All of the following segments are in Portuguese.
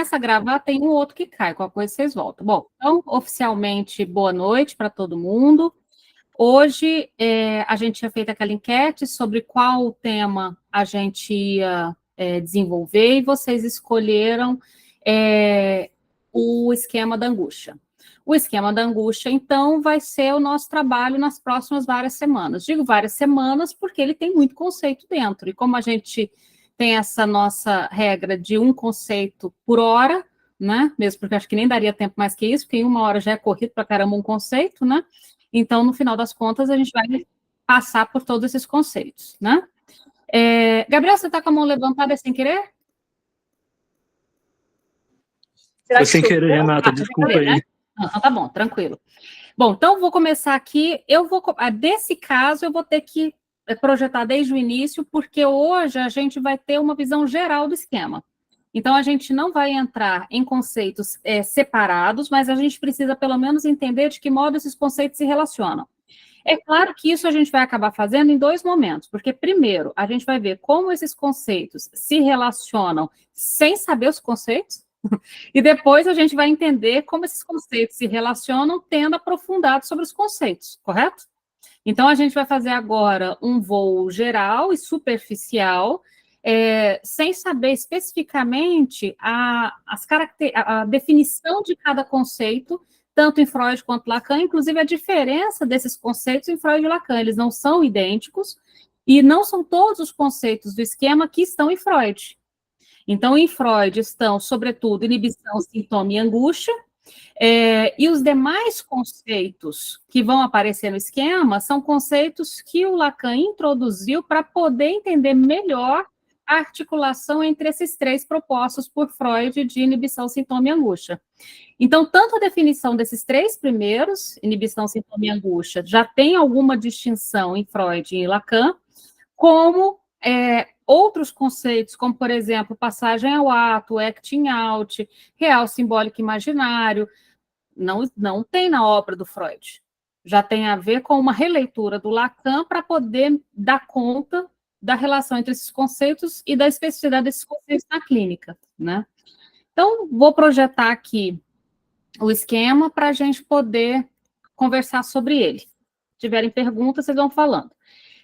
começa a gravar, tem um outro que cai, qualquer coisa vocês voltam. Bom, então, oficialmente, boa noite para todo mundo. Hoje, a gente tinha feito aquela enquete sobre qual tema a gente ia desenvolver, e vocês escolheram o esquema da angústia. O esquema da angústia, então, vai ser o nosso trabalho nas próximas várias semanas. Digo várias semanas porque ele tem muito conceito dentro, e como a gente tem essa nossa regra de um conceito por hora, né? Mesmo porque acho que nem daria tempo mais que isso, porque em uma hora já é corrido para caramba um conceito, né? Então, no final das contas, a gente vai passar por todos esses conceitos, né? Gabriel, você está com a mão levantada sem querer? Foi sem querer, Renata, desculpa aí. Né? Não, tá bom, tranquilo. Bom, então vou começar aqui. Desse caso, eu vou ter que projetar desde o início, porque hoje a gente vai ter uma visão geral do esquema. Então, a gente não vai entrar em conceitos separados, mas a gente precisa, pelo menos, entender de que modo esses conceitos se relacionam. É claro que isso a gente vai acabar fazendo em dois momentos, porque, primeiro, a gente vai ver como esses conceitos se relacionam sem saber os conceitos, e depois a gente vai entender como esses conceitos se relacionam tendo aprofundado sobre os conceitos, correto? Então, a gente vai fazer agora um voo geral e superficial, sem saber especificamente a definição de cada conceito, tanto em Freud quanto Lacan, inclusive a diferença desses conceitos em Freud e Lacan. Eles não são idênticos e não são todos os conceitos do esquema que estão em Freud. Então, em Freud estão, sobretudo, inibição, sintoma e angústia, e os demais conceitos que vão aparecer no esquema são conceitos que o Lacan introduziu para poder entender melhor a articulação entre esses três propostos por Freud de inibição, sintoma e angústia. Então, tanto a definição desses três primeiros, inibição, sintoma e angústia, já tem alguma distinção em Freud e em Lacan, como outros conceitos, como, por exemplo, passagem ao ato, acting out, real, simbólico, imaginário, não tem na obra do Freud. Já tem a ver com uma releitura do Lacan para poder dar conta da relação entre esses conceitos e da especificidade desses conceitos na clínica, né? Então, vou projetar aqui o esquema para a gente poder conversar sobre ele. Se tiverem perguntas, vocês vão falando.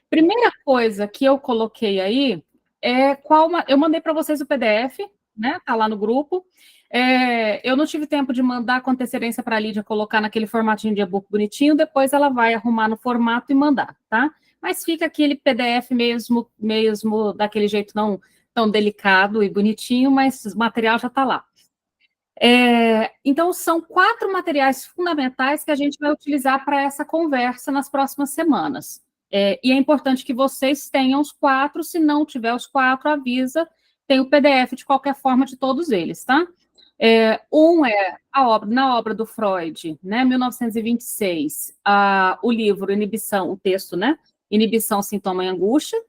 Primeira coisa que eu coloquei aí eu mandei para vocês o PDF, né? Tá lá no grupo. Eu não tive tempo de mandar com antecedência para a Lídia colocar naquele formatinho de e-book bonitinho, depois ela vai arrumar no formato e mandar, tá? Mas fica aquele PDF mesmo daquele jeito não tão delicado e bonitinho, mas o material já está lá. Então, são 4 materiais fundamentais que a gente vai utilizar para essa conversa nas próximas semanas. E é importante que vocês tenham os 4, se não tiver os 4, avisa, tem o PDF de qualquer forma de todos eles, tá? Na obra do Freud, né, 1926, o livro Inibição, o texto, né, Inibição, Sintoma e Angústia.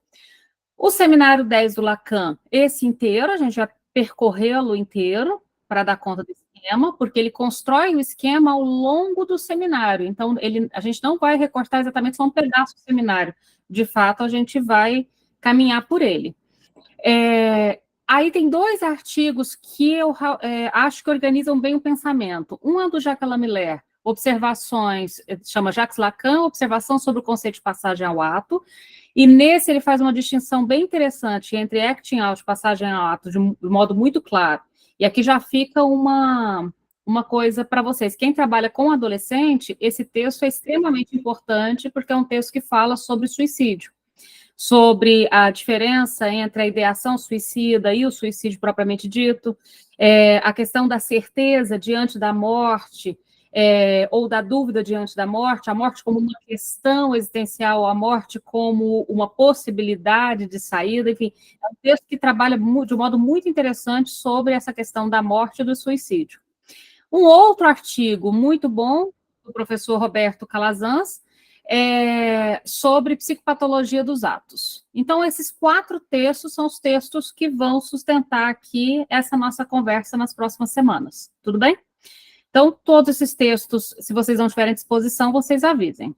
O Seminário 10 do Lacan, esse inteiro, a gente vai percorrê-lo inteiro para dar conta do esquema, porque ele constrói o esquema ao longo do seminário. Então, a gente não vai recortar exatamente só um pedaço do seminário. De fato, a gente vai caminhar por ele. Aí tem 2 artigos que eu acho que organizam bem o pensamento. Um é do Jacques Lamillère, Observações, chama Jacques Lacan, Observação sobre o conceito de passagem ao ato, e nesse ele faz uma distinção bem interessante entre acting out, passagem ao ato, de modo muito claro. E aqui já fica uma coisa para vocês. Quem trabalha com adolescente, esse texto é extremamente importante, porque é um texto que fala sobre suicídio, sobre a diferença entre a ideação suicida e o suicídio propriamente dito, a questão da certeza diante da morte, ou da dúvida diante da morte, a morte como uma questão existencial, a morte como uma possibilidade de saída, enfim, é um texto que trabalha de um modo muito interessante sobre essa questão da morte e do suicídio. Um outro artigo muito bom, do professor Roberto Calazans, sobre psicopatologia dos atos. Então, esses 4 textos são os textos que vão sustentar aqui essa nossa conversa nas próximas semanas. Tudo bem? Então, todos esses textos, se vocês não tiverem disposição, vocês avisem.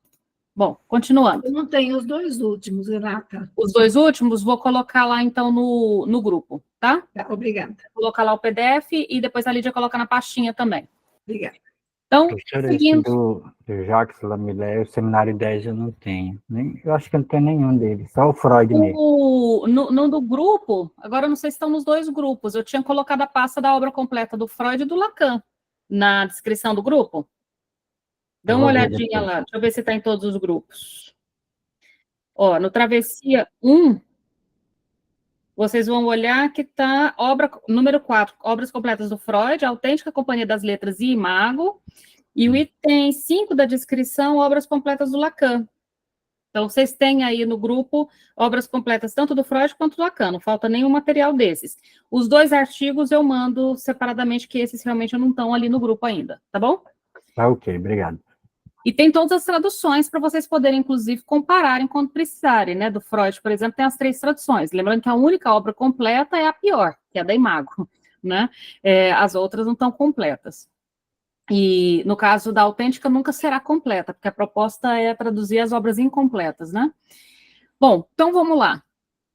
Bom, continuando. Eu não tenho os dois últimos, Renata. Os dois últimos, vou colocar lá, então, no grupo, tá? Tá, obrigada. Vou colocar lá o PDF e depois a Lídia coloca na pastinha também. Obrigada. Então, Professora, seguindo... do Jacques Lamillet, o Seminário 10 eu não tenho. Eu acho que não tem nenhum deles, só o Freud mesmo. No do grupo, agora eu não sei se estão nos dois grupos, eu tinha colocado a pasta da obra completa do Freud e do Lacan na descrição do grupo. Dá uma olhadinha lá, deixa eu ver se está em todos os grupos. Ó, no Travessia 1, vocês vão olhar que está obra número 4, obras completas do Freud, A Autêntica Companhia das Letras e Imago, e o item 5 da descrição, obras completas do Lacan. Então, vocês têm aí no grupo obras completas tanto do Freud quanto do Lacan, não falta nenhum material desses. Os dois artigos eu mando separadamente, que esses realmente não estão ali no grupo ainda, tá bom? Tá ok, obrigado. E tem todas as traduções para vocês poderem, inclusive, compararem quando precisarem, né? Do Freud, por exemplo, tem as 3 traduções. Lembrando que a única obra completa é a pior, que é a da Imago, né? As outras não estão completas. E, no caso da Autêntica, nunca será completa, porque a proposta é traduzir as obras incompletas, né? Bom, então vamos lá.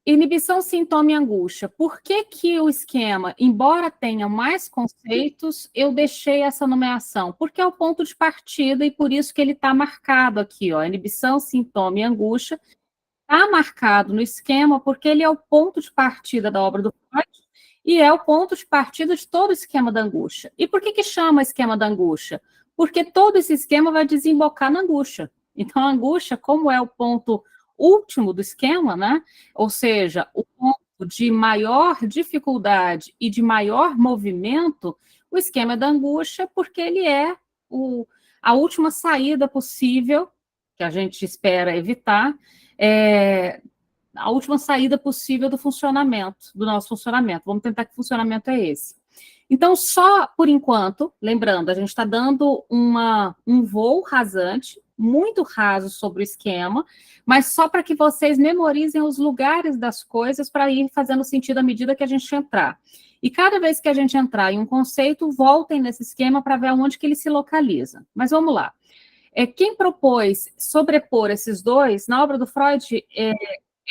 Inibição, sintoma e angústia. Por que que o esquema, embora tenha mais conceitos, eu deixei essa nomeação? Porque é o ponto de partida e por isso que ele está marcado aqui, ó. Inibição, sintoma e angústia. Está marcado no esquema porque ele é o ponto de partida da obra do Freud e é o ponto de partida de todo o esquema da angústia. E por que que chama esquema da angústia? Porque todo esse esquema vai desembocar na angústia. Então, a angústia, como é o ponto último do esquema, né? Ou seja, o ponto de maior dificuldade e de maior movimento, o esquema da angústia, porque ele é a última saída possível, que a gente espera evitar, a última saída possível do funcionamento, do nosso funcionamento. Vamos tentar que funcionamento é esse. Então, só por enquanto, lembrando, a gente está dando um voo rasante, muito raso sobre o esquema, mas só para que vocês memorizem os lugares das coisas para ir fazendo sentido à medida que a gente entrar. E cada vez que a gente entrar em um conceito, voltem nesse esquema para ver onde que ele se localiza. Mas vamos lá. Quem propôs sobrepor esses dois, na obra do Freud,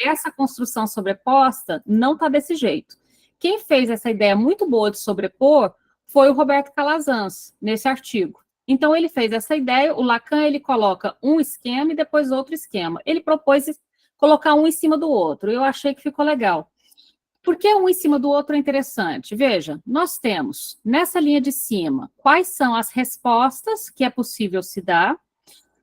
essa construção sobreposta não está desse jeito. Quem fez essa ideia muito boa de sobrepor foi o Roberto Calazans, nesse artigo. Então, ele fez essa ideia, o Lacan, ele coloca um esquema e depois outro esquema. Ele propôs colocar um em cima do outro, eu achei que ficou legal. Por que um em cima do outro é interessante? Veja, nós temos, nessa linha de cima, quais são as respostas que é possível se dar.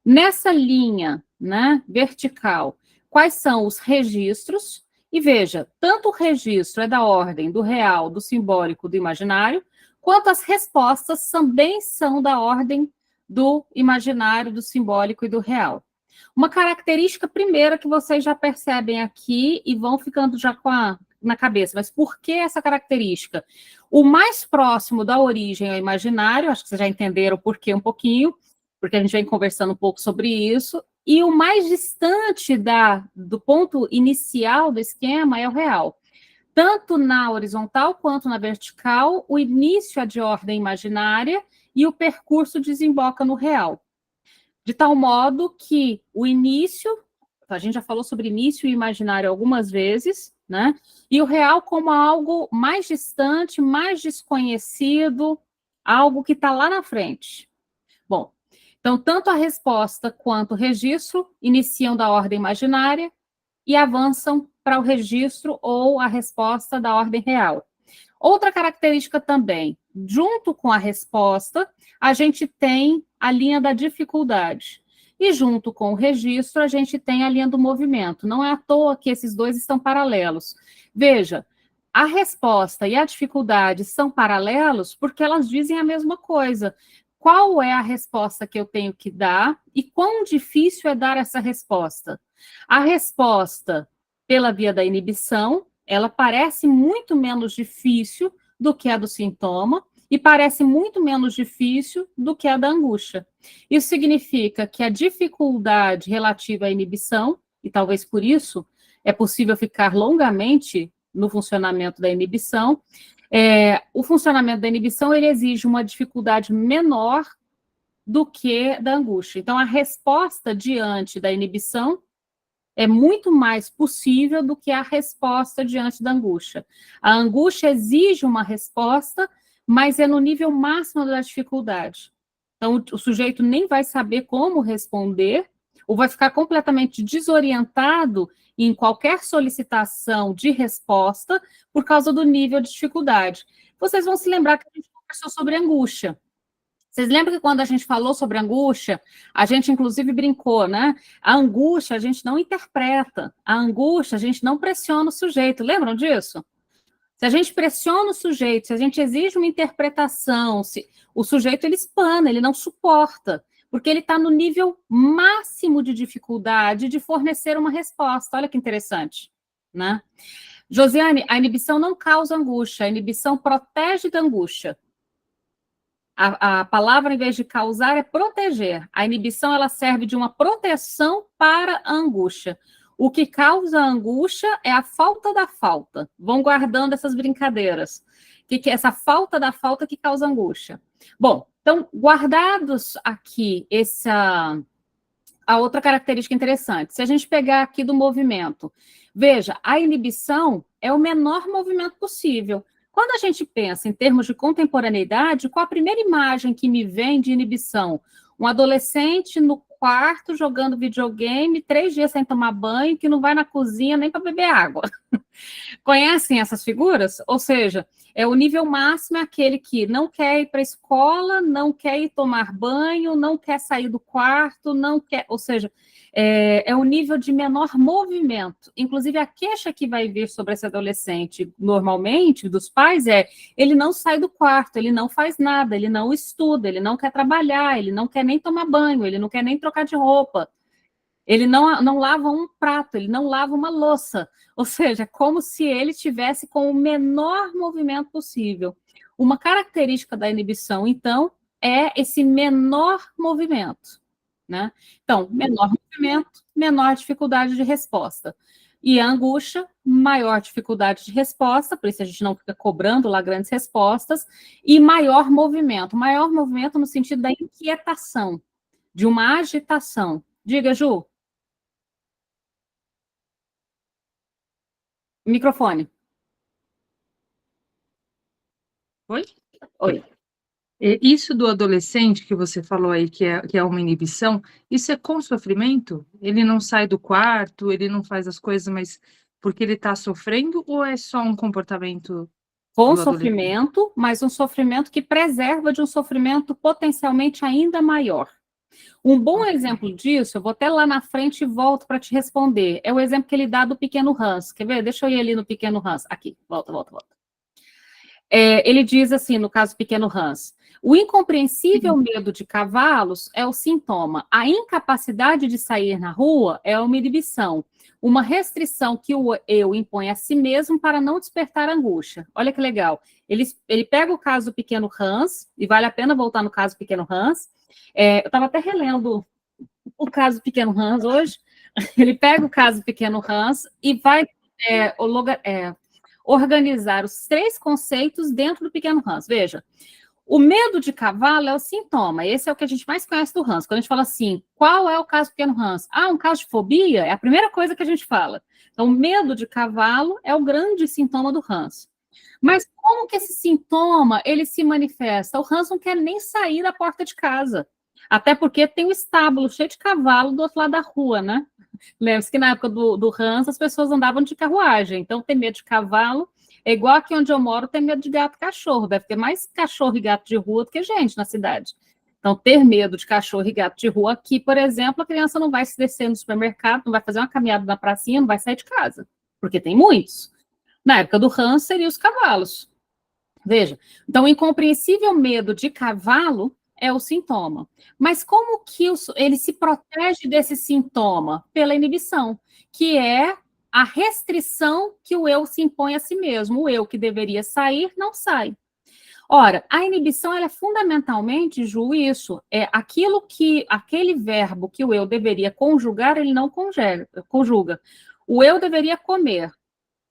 Nessa linha, né, vertical, quais são os registros. E veja, tanto o registro é da ordem do real, do simbólico, do imaginário, quanto as respostas também são da ordem do imaginário, do simbólico e do real. Uma característica primeira que vocês já percebem aqui e vão ficando já na cabeça, mas por que essa característica? O mais próximo da origem ao imaginário, acho que vocês já entenderam o porquê um pouquinho, porque a gente vem conversando um pouco sobre isso, e o mais distante do ponto inicial do esquema é o real. Tanto na horizontal quanto na vertical, o início é de ordem imaginária e o percurso desemboca no real. De tal modo que o início, a gente já falou sobre início e imaginário algumas vezes, né? E o real como algo mais distante, mais desconhecido, algo que está lá na frente. Bom, então, tanto a resposta quanto o registro iniciam da ordem imaginária e avançam para o registro ou a resposta da ordem real. Outra característica também, junto com a resposta, a gente tem a linha da dificuldade. E junto com o registro, a gente tem a linha do movimento. Não é à toa que esses dois estão paralelos. Veja, a resposta e a dificuldade são paralelos porque elas dizem a mesma coisa. Qual é a resposta que eu tenho que dar e quão difícil é dar essa resposta? A resposta pela via da inibição, ela parece muito menos difícil do que a do sintoma e parece muito menos difícil do que a da angústia. Isso significa que a dificuldade relativa à inibição, e talvez por isso é possível ficar longamente no funcionamento da inibição, o funcionamento da inibição ele exige uma dificuldade menor do que da angústia. Então, a resposta diante da inibição é muito mais possível do que a resposta diante da angústia. A angústia exige uma resposta, mas é no nível máximo da dificuldade. Então, o sujeito nem vai saber como responder, ou vai ficar completamente desorientado em qualquer solicitação de resposta por causa do nível de dificuldade. Vocês vão se lembrar que a gente conversou sobre angústia. Vocês lembram que quando a gente falou sobre angústia, a gente inclusive brincou, né? A angústia a gente não interpreta, a angústia a gente não pressiona o sujeito. Lembram disso? Se a gente pressiona o sujeito, se a gente exige uma interpretação, o sujeito ele espana, ele não suporta, porque ele está no nível máximo de dificuldade de fornecer uma resposta. Olha que interessante, né? Josiane, a inibição não causa angústia, a inibição protege da angústia. A palavra, em vez de causar, é proteger. A inibição, ela serve de uma proteção para a angústia. O que causa a angústia é a falta da falta. Vão guardando essas brincadeiras. Que é essa falta da falta que causa angústia? Bom, então, guardados aqui a outra característica interessante, se a gente pegar aqui do movimento, veja, a inibição é o menor movimento possível. Quando a gente pensa em termos de contemporaneidade, qual a primeira imagem que me vem de inibição? Um adolescente no quarto jogando videogame, 3 dias sem tomar banho, que não vai na cozinha nem para beber água. Conhecem essas figuras? Ou seja, o nível máximo é aquele que não quer ir para a escola, não quer ir tomar banho, não quer sair do quarto, não quer... Ou seja, é o nível de menor movimento. Inclusive, a queixa que vai vir sobre esse adolescente, normalmente, dos pais, ele não sai do quarto, ele não faz nada, ele não estuda, ele não quer trabalhar, ele não quer nem tomar banho, ele não quer nem trocar de roupa. Ele não lava um prato, ele não lava uma louça. Ou seja, como se ele tivesse com o menor movimento possível. Uma característica da inibição, então, é esse menor movimento, né? Então, menor movimento, menor dificuldade de resposta. E a angústia, maior dificuldade de resposta, por isso a gente não fica cobrando lá grandes respostas, e maior movimento no sentido da inquietação, de uma agitação. Diga, Ju. Microfone. Oi? Oi. Isso do adolescente que você falou aí, que é uma inibição, isso é com sofrimento? Ele não sai do quarto, ele não faz as coisas, mas porque ele está sofrendo, ou é só um comportamento Com do sofrimento, mas um sofrimento que preserva de um sofrimento potencialmente ainda maior. Um bom exemplo disso, eu vou até lá na frente e volto para te responder, é o exemplo que ele dá do pequeno Hans. Quer ver? Deixa eu ir ali no pequeno Hans. Aqui, volta. Ele diz assim, no caso do pequeno Hans, o incompreensível medo de cavalos é o sintoma, a incapacidade de sair na rua é uma inibição, uma restrição que o eu impõe a si mesmo para não despertar angústia. Olha que legal. Ele pega o caso do pequeno Hans, e vale a pena voltar no caso do pequeno Hans. Eu estava até relendo o caso do pequeno Hans hoje. Ele pega o caso do pequeno Hans e vai organizar os 3 conceitos dentro do pequeno Hans. Veja, o medo de cavalo é o sintoma, esse é o que a gente mais conhece do Hans. Quando a gente fala assim, qual é o caso do pequeno Hans? Um caso de fobia? É a primeira coisa que a gente fala. Então, o medo de cavalo é o grande sintoma do Hans. Mas como que esse sintoma, ele se manifesta? O Hans não quer nem sair da porta de casa, até porque tem um estábulo cheio de cavalo do outro lado da rua, né? Lembra-se que na época do Hans as pessoas andavam de carruagem, então ter medo de cavalo é igual aqui onde eu moro, ter medo de gato e cachorro, deve ter mais cachorro e gato de rua do que gente na cidade. Então, ter medo de cachorro e gato de rua aqui, por exemplo, a criança não vai se descer no supermercado, não vai fazer uma caminhada na pracinha, não vai sair de casa, porque tem muitos. Na época do Hans, seriam os cavalos. Veja, então, o incompreensível medo de cavalo é o sintoma. Mas como que ele se protege desse sintoma? Pela inibição, que é a restrição que o eu se impõe a si mesmo. O eu que deveria sair, não sai. Ora, a inibição, ela é fundamentalmente, Ju, isso. É aquele verbo que o eu deveria conjugar, ele não conjuga. O eu deveria comer.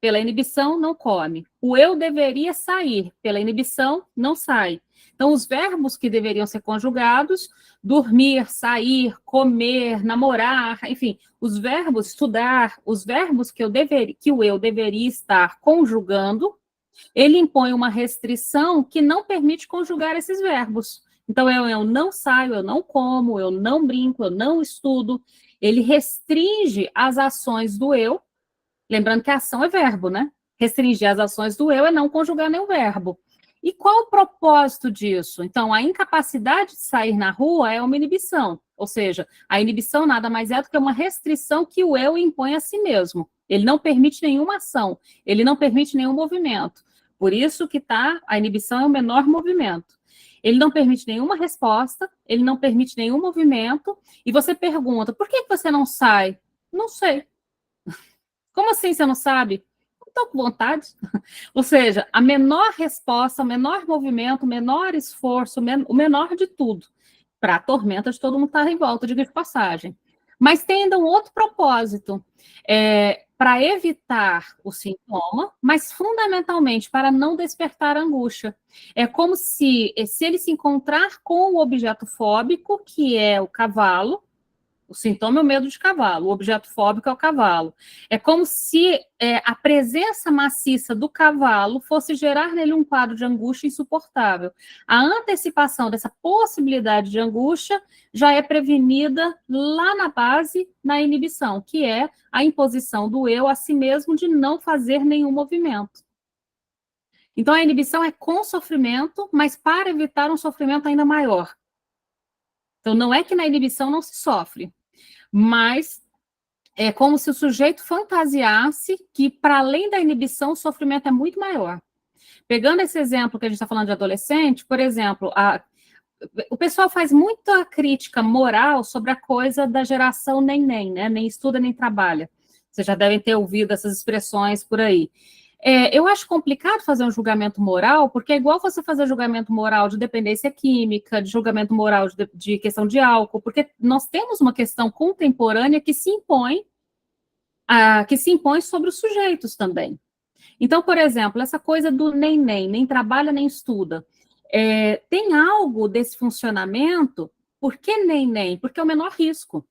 pela inibição, não come. O eu deveria sair, pela inibição, não sai. Então, os verbos que deveriam ser conjugados, dormir, sair, comer, namorar, enfim, os verbos, estudar, os verbos que o eu deveria estar conjugando, ele impõe uma restrição que não permite conjugar esses verbos. Então, eu não saio, eu não como, eu não brinco, eu não estudo. Ele restringe as ações do eu, lembrando que a ação é verbo, né? Restringir as ações do eu é não conjugar nenhum verbo. E qual o propósito disso? Então, a incapacidade de sair na rua é uma inibição, ou seja, a inibição nada mais é do que uma restrição que o eu impõe a si mesmo. Ele não permite nenhuma ação, ele não permite nenhum movimento. Por isso que a inibição é o menor movimento. Ele não permite nenhuma resposta, ele não permite nenhum movimento, e você pergunta, por que você não sai? Não sei. Como assim você não sabe? Não estou com vontade. Ou seja, a menor resposta, o menor movimento, o menor esforço, o menor de tudo, para a tormenta de todo mundo estar em volta, diga de passagem. Mas tem ainda um outro propósito, para evitar o sintoma, mas fundamentalmente para não despertar angústia. É como se ele se encontrar com o objeto fóbico, que é o cavalo. O sintoma é o medo de cavalo, o objeto fóbico é o cavalo. É como se a presença maciça do cavalo fosse gerar nele um quadro de angústia insuportável. A antecipação dessa possibilidade de angústia já é prevenida lá na base, na inibição, que é a imposição do eu a si mesmo de não fazer nenhum movimento. Então, a inibição é com sofrimento, mas para evitar um sofrimento ainda maior. Então, não é que na inibição não se sofre, mas é como se o sujeito fantasiasse que, para além da inibição, o sofrimento é muito maior. Pegando esse exemplo que a gente está falando de adolescente, por exemplo, o pessoal faz muita crítica moral sobre a coisa da geração nem, né? Nem estuda, nem trabalha. Vocês já devem ter ouvido essas expressões por aí. Eu acho complicado fazer um julgamento moral, porque é igual você fazer julgamento moral de dependência química, de julgamento moral de questão de álcool, porque nós temos uma questão contemporânea que se impõe sobre os sujeitos também. Então, por exemplo, essa coisa do nem trabalha, nem estuda. Tem algo desse funcionamento, por que nem? Porque é o menor risco.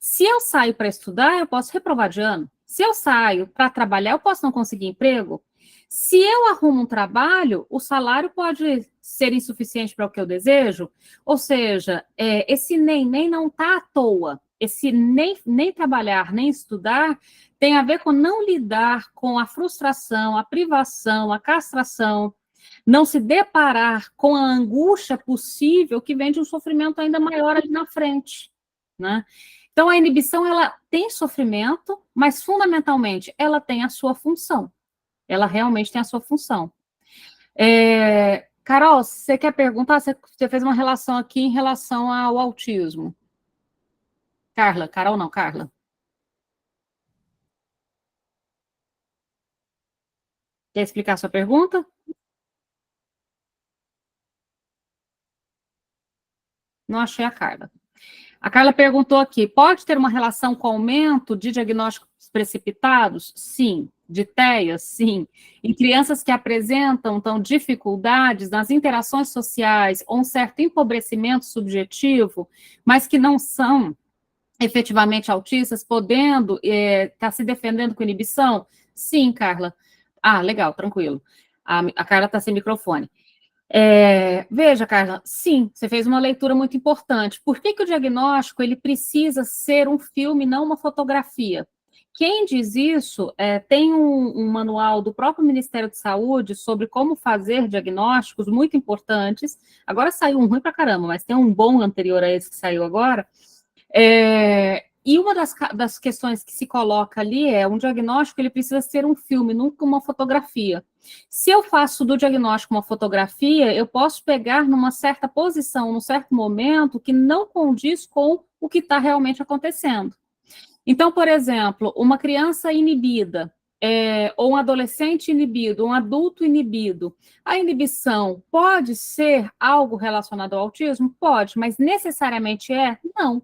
Se eu saio para estudar, eu posso reprovar de ano. Se eu saio para trabalhar, eu posso não conseguir emprego. Se eu arrumo um trabalho, o salário pode ser insuficiente para o que eu desejo. Ou seja, esse nem não está à toa. Esse nem trabalhar, nem estudar, tem a ver com não lidar com a frustração, a privação, a castração, não se deparar com a angústia possível que vem de um sofrimento ainda maior ali na frente, né? Então, a inibição, ela tem sofrimento, mas, fundamentalmente, ela tem a sua função. Ela realmente tem a sua função. Carol, você quer perguntar? Você fez uma relação aqui em relação ao autismo. Carol não, Carla. Quer explicar a sua pergunta? Não achei a Carla. A Carla perguntou aqui, pode ter uma relação com o aumento de diagnósticos precipitados? Sim. De TEA? Sim. Em crianças que apresentam, então, dificuldades nas interações sociais ou um certo empobrecimento subjetivo, mas que não são efetivamente autistas, podendo estar se defendendo com inibição? Sim, Carla. Legal, tranquilo. A Carla está sem microfone. Veja, Carla, sim, você fez uma leitura muito importante. Por que o diagnóstico ele precisa ser um filme, não uma fotografia? Quem diz isso tem um manual do próprio Ministério de Saúde sobre como fazer diagnósticos muito importantes. Agora saiu um ruim pra caramba, mas tem um bom anterior a esse que saiu agora. E uma das questões que se coloca ali um diagnóstico, ele precisa ser um filme, nunca uma fotografia. Se eu faço do diagnóstico uma fotografia, eu posso pegar numa certa posição, num certo momento, que não condiz com o que está realmente acontecendo. Então, por exemplo, uma criança inibida, ou um adolescente inibido, um adulto inibido, a inibição pode ser algo relacionado ao autismo? Pode, mas necessariamente Não.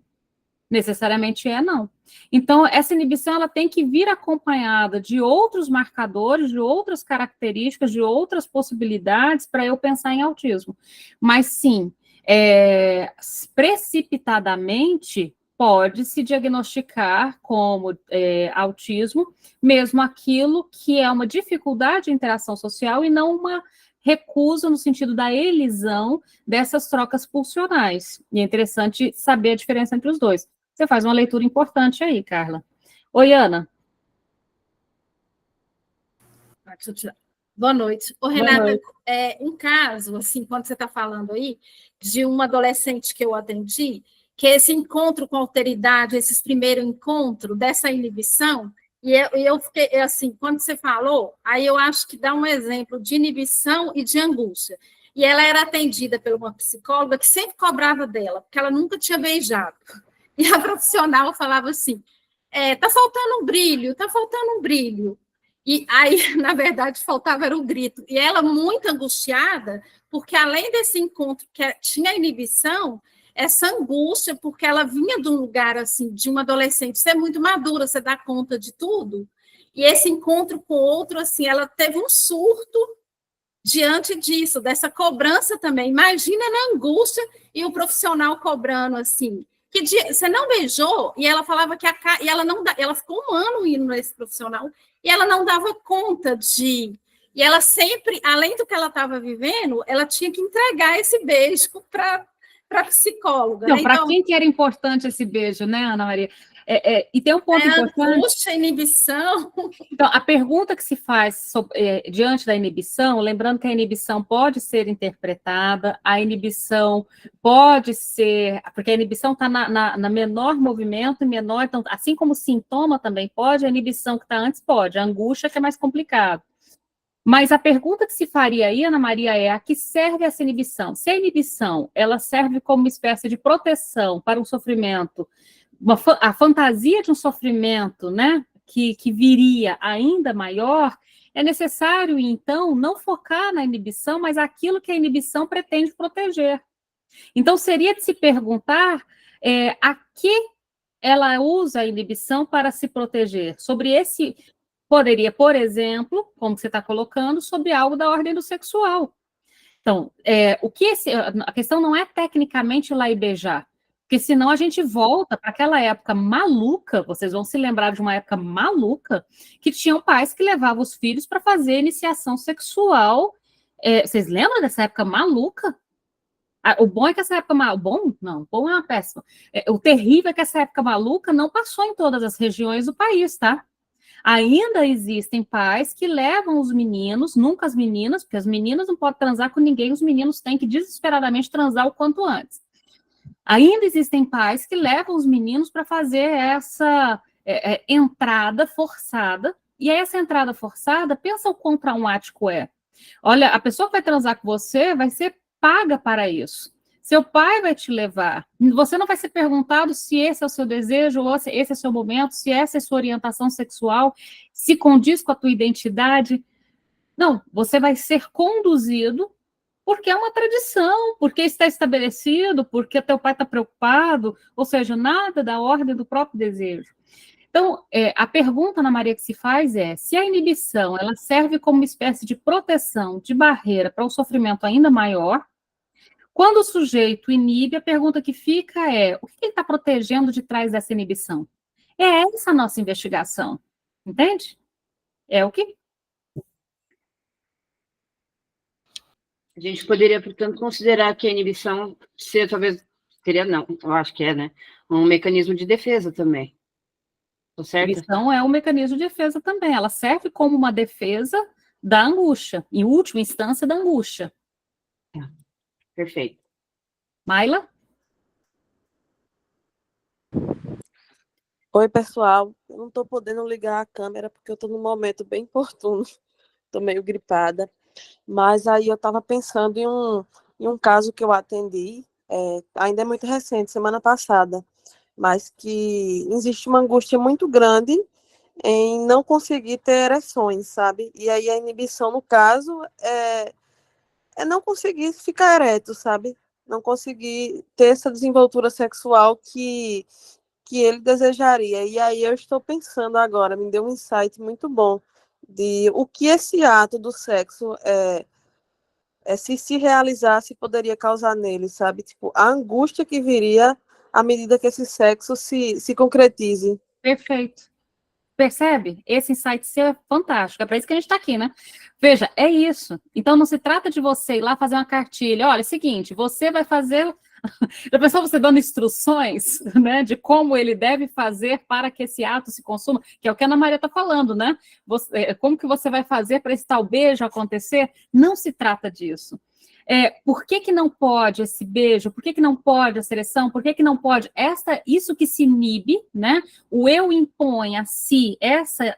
Necessariamente não. Então, essa inibição ela tem que vir acompanhada de outros marcadores, de outras características, de outras possibilidades para eu pensar em autismo. Mas, sim, precipitadamente, pode se diagnosticar como autismo, mesmo aquilo que é uma dificuldade de interação social e não uma recusa no sentido da elisão dessas trocas pulsionais. E é interessante saber a diferença entre os dois. Você faz uma leitura importante aí, Carla. Oi, Ana. Boa noite. Ô, Renata, um caso, assim, quando você está falando aí, de uma adolescente que eu atendi, que esse encontro com a alteridade, esses primeiros encontros dessa inibição, e eu fiquei, assim, quando você falou, aí eu acho que dá um exemplo de inibição e de angústia. E ela era atendida por uma psicóloga que sempre cobrava dela, porque ela nunca tinha beijado. E a profissional falava assim, tá faltando um brilho, tá faltando um brilho. E aí, na verdade, faltava era o grito. E ela muito angustiada, porque além desse encontro que tinha inibição, essa angústia, porque ela vinha de um lugar assim, de uma adolescente, você é muito madura, você dá conta de tudo. E esse encontro com o outro, assim, ela teve um surto diante disso, dessa cobrança também. Imagina na angústia e o profissional cobrando assim. Que dia, você não beijou? E ela falava que e ela não ela ficou um ano indo nesse profissional e ela não dava conta de. E ela sempre, além do que ela estava vivendo, ela tinha que entregar esse beijo para a psicóloga. Não, né? Para então, quem que era importante esse beijo, né, Ana Maria? E tem um ponto importante. Angústia, inibição. Então, a pergunta que se faz diante da inibição, lembrando que a inibição pode ser interpretada, a inibição pode ser, porque a inibição está na menor movimento e menor, então, assim como o sintoma também pode, a inibição que está antes pode, a angústia que é mais complicado. Mas a pergunta que se faria aí, Ana Maria, é a que serve essa inibição? Se a inibição, ela serve como uma espécie de proteção para um sofrimento, a fantasia de um sofrimento, né, que viria ainda maior, é necessário, então, não focar na inibição, mas aquilo que a inibição pretende proteger. Então, seria de se perguntar a que ela usa a inibição para se proteger. Sobre esse, poderia, por exemplo, como você está colocando, sobre algo da ordem do sexual. Então, a questão não é tecnicamente ir lá e beijar, porque senão a gente volta para aquela época maluca, vocês vão se lembrar de uma época maluca, que tinham pais que levavam os filhos para fazer iniciação sexual. Vocês lembram dessa época maluca? O bom é que essa época maluca... Bom? Não, bom é uma péssima. O terrível é que essa época maluca não passou em todas as regiões do país, tá? Ainda existem pais que levam os meninos, nunca as meninas, porque as meninas não podem transar com ninguém, os meninos têm que desesperadamente transar o quanto antes. Ainda existem pais que levam os meninos para fazer essa entrada forçada, e essa entrada forçada, pensa o quão traumático é. Olha, a pessoa que vai transar com você vai ser paga para isso. Seu pai vai te levar. Você não vai ser perguntado se esse é o seu desejo, ou se esse é o seu momento, se essa é a sua orientação sexual, se condiz com a tua identidade. Não, você vai ser conduzido porque é uma tradição, porque está estabelecido, porque teu pai está preocupado, ou seja, nada da ordem do próprio desejo. Então, a pergunta, Ana Maria, que se faz é, se a inibição ela serve como uma espécie de proteção, de barreira para um sofrimento ainda maior, quando o sujeito inibe, a pergunta que fica é, o que ele está protegendo de trás dessa inibição? É essa a nossa investigação, entende? É o que... A gente poderia, portanto, considerar que a inibição ser, talvez, seria, não, eu acho que é, né? Um mecanismo de defesa também. Tá certo? A inibição é um mecanismo de defesa também, ela serve como uma defesa da angústia, em última instância, da angústia. Perfeito. Maila? Oi, pessoal. Eu não estou podendo ligar a câmera porque eu estou num momento bem oportuno. Estou meio gripada. Mas aí eu estava pensando em um caso que eu atendi, ainda é muito recente, semana passada, mas que existe uma angústia muito grande em não conseguir ter ereções, sabe? E aí a inibição, no caso, é não conseguir ficar ereto, sabe? Não conseguir ter essa desenvoltura sexual que que ele desejaria. E aí eu estou pensando agora, me deu um insight muito bom de o que esse ato do sexo se realizasse poderia causar nele, sabe? Tipo, a angústia que viria à medida que esse sexo se concretize. Perfeito. Percebe? Esse insight seu é fantástico. É para isso que a gente está aqui, né? Veja, é isso. Então, não se trata de você ir lá fazer uma cartilha. Olha, é o seguinte, você vai fazer... Já pensou você dando instruções, né, de como ele deve fazer para que esse ato se consuma? Que é o que a Ana Maria está falando, né? Como que você vai fazer para esse tal beijo acontecer? Não se trata disso. Por que não pode esse beijo? Por que não pode a seleção? Por que não pode isso que se inibe, né? O eu impõe a si essa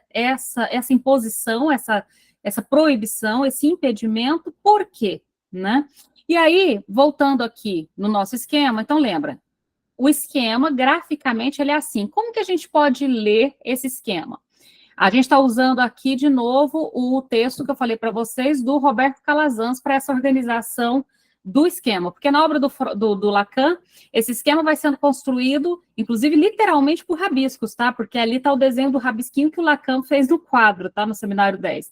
imposição, essa proibição, esse impedimento, por quê? Né? E aí, voltando aqui no nosso esquema, então lembra, o esquema, graficamente, ele é assim. Como que a gente pode ler esse esquema? A gente está usando aqui, de novo, o texto que eu falei para vocês, do Roberto Calazans, para essa organização do esquema, porque na obra do Lacan, esse esquema vai sendo construído, inclusive, literalmente por rabiscos, tá? Porque ali está o desenho do rabisquinho que o Lacan fez no quadro, tá? No Seminário 10.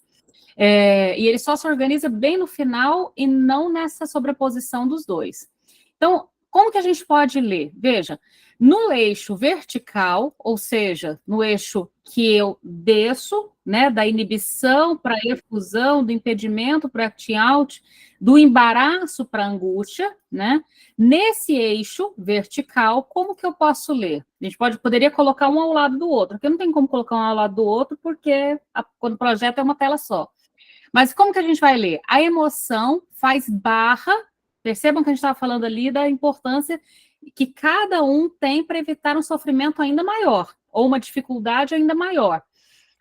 E ele só se organiza bem no final e não nessa sobreposição dos dois. Então, como que a gente pode ler? Veja, no eixo vertical, ou seja, no eixo que eu desço, né, da inibição para a efusão, do impedimento para acting out, do embaraço para a angústia, né? Nesse eixo vertical, como que eu posso ler? A gente poderia colocar um ao lado do outro, porque não tem como colocar um ao lado do outro, porque quando o projeto é uma tela só. Mas como que a gente vai ler? A emoção faz barra, percebam que a gente estava falando ali da importância que cada um tem para evitar um sofrimento ainda maior, ou uma dificuldade ainda maior.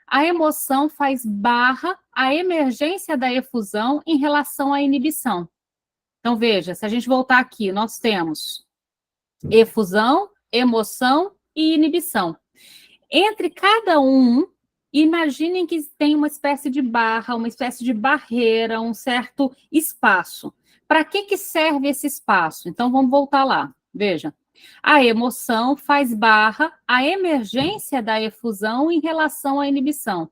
A emoção faz barra a emergência da efusão em relação à inibição. Então, veja, se a gente voltar aqui, nós temos efusão, emoção e inibição. Entre cada um, imaginem que tem uma espécie de barra, uma espécie de barreira, um certo espaço. Para que serve esse espaço? Então, vamos voltar lá. Veja, a emoção faz barra a emergência da efusão em relação à inibição.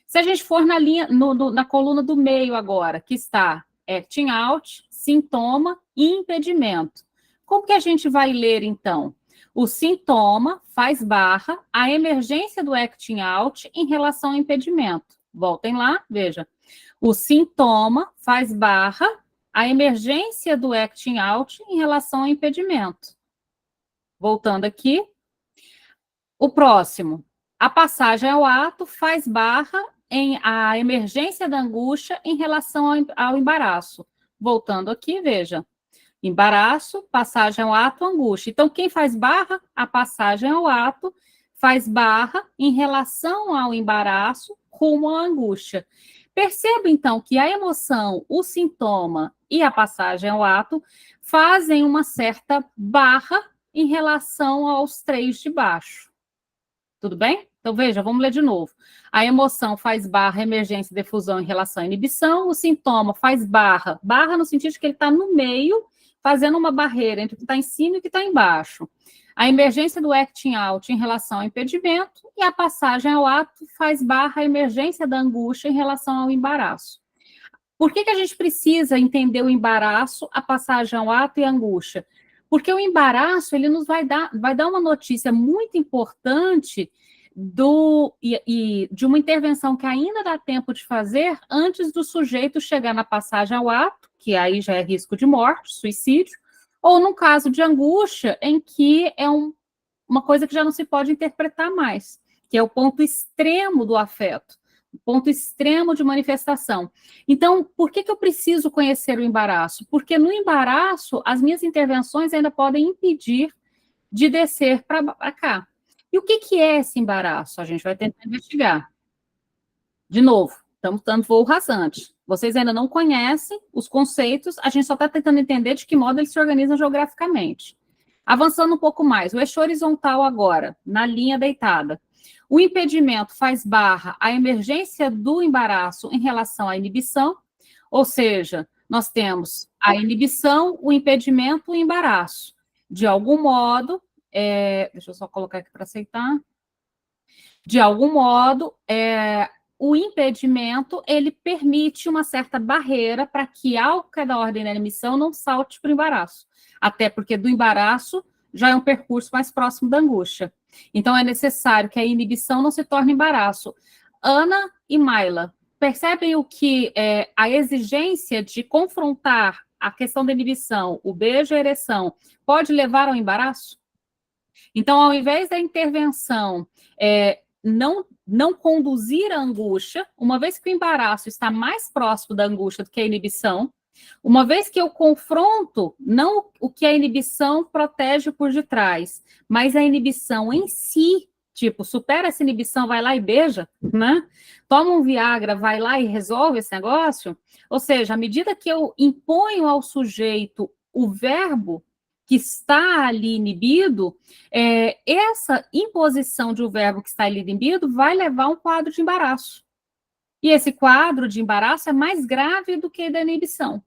Se a gente for na linha, na coluna do meio agora, que está acting out, sintoma e impedimento. Como que a gente vai ler, então? O sintoma faz barra a emergência do acting out em relação ao impedimento. Voltem lá, veja. O sintoma faz barra a emergência do acting out em relação ao impedimento. Voltando aqui. O próximo. A passagem ao ato faz barra em a emergência da angústia em relação ao embaraço. Voltando aqui, veja. Embaraço, passagem ao ato, angústia. Então, quem faz barra? A passagem ao ato faz barra em relação ao embaraço rumo à angústia. Perceba, então, que a emoção, o sintoma e a passagem ao ato fazem uma certa barra em relação aos três de baixo. Tudo bem? Então, veja, vamos ler de novo. A emoção faz barra emergência e defusão em relação à inibição, o sintoma faz barra no sentido de que ele está no meio, fazendo uma barreira entre o que está em cima e o que está embaixo. A emergência do acting out em relação ao impedimento e a passagem ao ato faz barra a emergência da angústia em relação ao embaraço. Por que a gente precisa entender o embaraço, a passagem ao ato e a angústia? Porque o embaraço, ele nos vai dar uma notícia muito importante de uma intervenção que ainda dá tempo de fazer antes do sujeito chegar na passagem ao ato, que aí já é risco de morte, suicídio, ou num caso de angústia, em que é uma coisa que já não se pode interpretar mais, que é o ponto extremo do afeto, o ponto extremo de manifestação. Então, por que eu preciso conhecer o embaraço? Porque no embaraço, as minhas intervenções ainda podem impedir de descer para cá. E o que é esse embaraço? A gente vai tentar investigar. De novo, estamos dando voo rasante. Vocês ainda não conhecem os conceitos, a gente só está tentando entender de que modo eles se organizam geograficamente. Avançando um pouco mais, o eixo horizontal agora, na linha deitada. O impedimento faz barra a emergência do embaraço em relação à inibição, ou seja, nós temos a inibição, o impedimento e o embaraço. De algum modo, deixa eu só colocar aqui para aceitar. De algum modo, o impedimento, ele permite uma certa barreira para que a álcool da ordem da inibição não salte para o embaraço. Até porque do embaraço já é um percurso mais próximo da angústia. Então, é necessário que a inibição não se torne embaraço. Ana e Mayla, percebem o que a exigência de confrontar a questão da inibição, o beijo e a ereção, pode levar ao embaraço? Então, ao invés da intervenção não conduzir a angústia, uma vez que o embaraço está mais próximo da angústia do que a inibição, uma vez que eu confronto não o que a inibição protege por detrás, mas a inibição em si, tipo, supera essa inibição, vai lá e beija, né? Toma um Viagra, vai lá e resolve esse negócio. Ou seja, à medida que eu imponho ao sujeito o verbo que está ali inibido, essa imposição de um verbo que está ali inibido vai levar a um quadro de embaraço. E esse quadro de embaraço é mais grave do que a da inibição.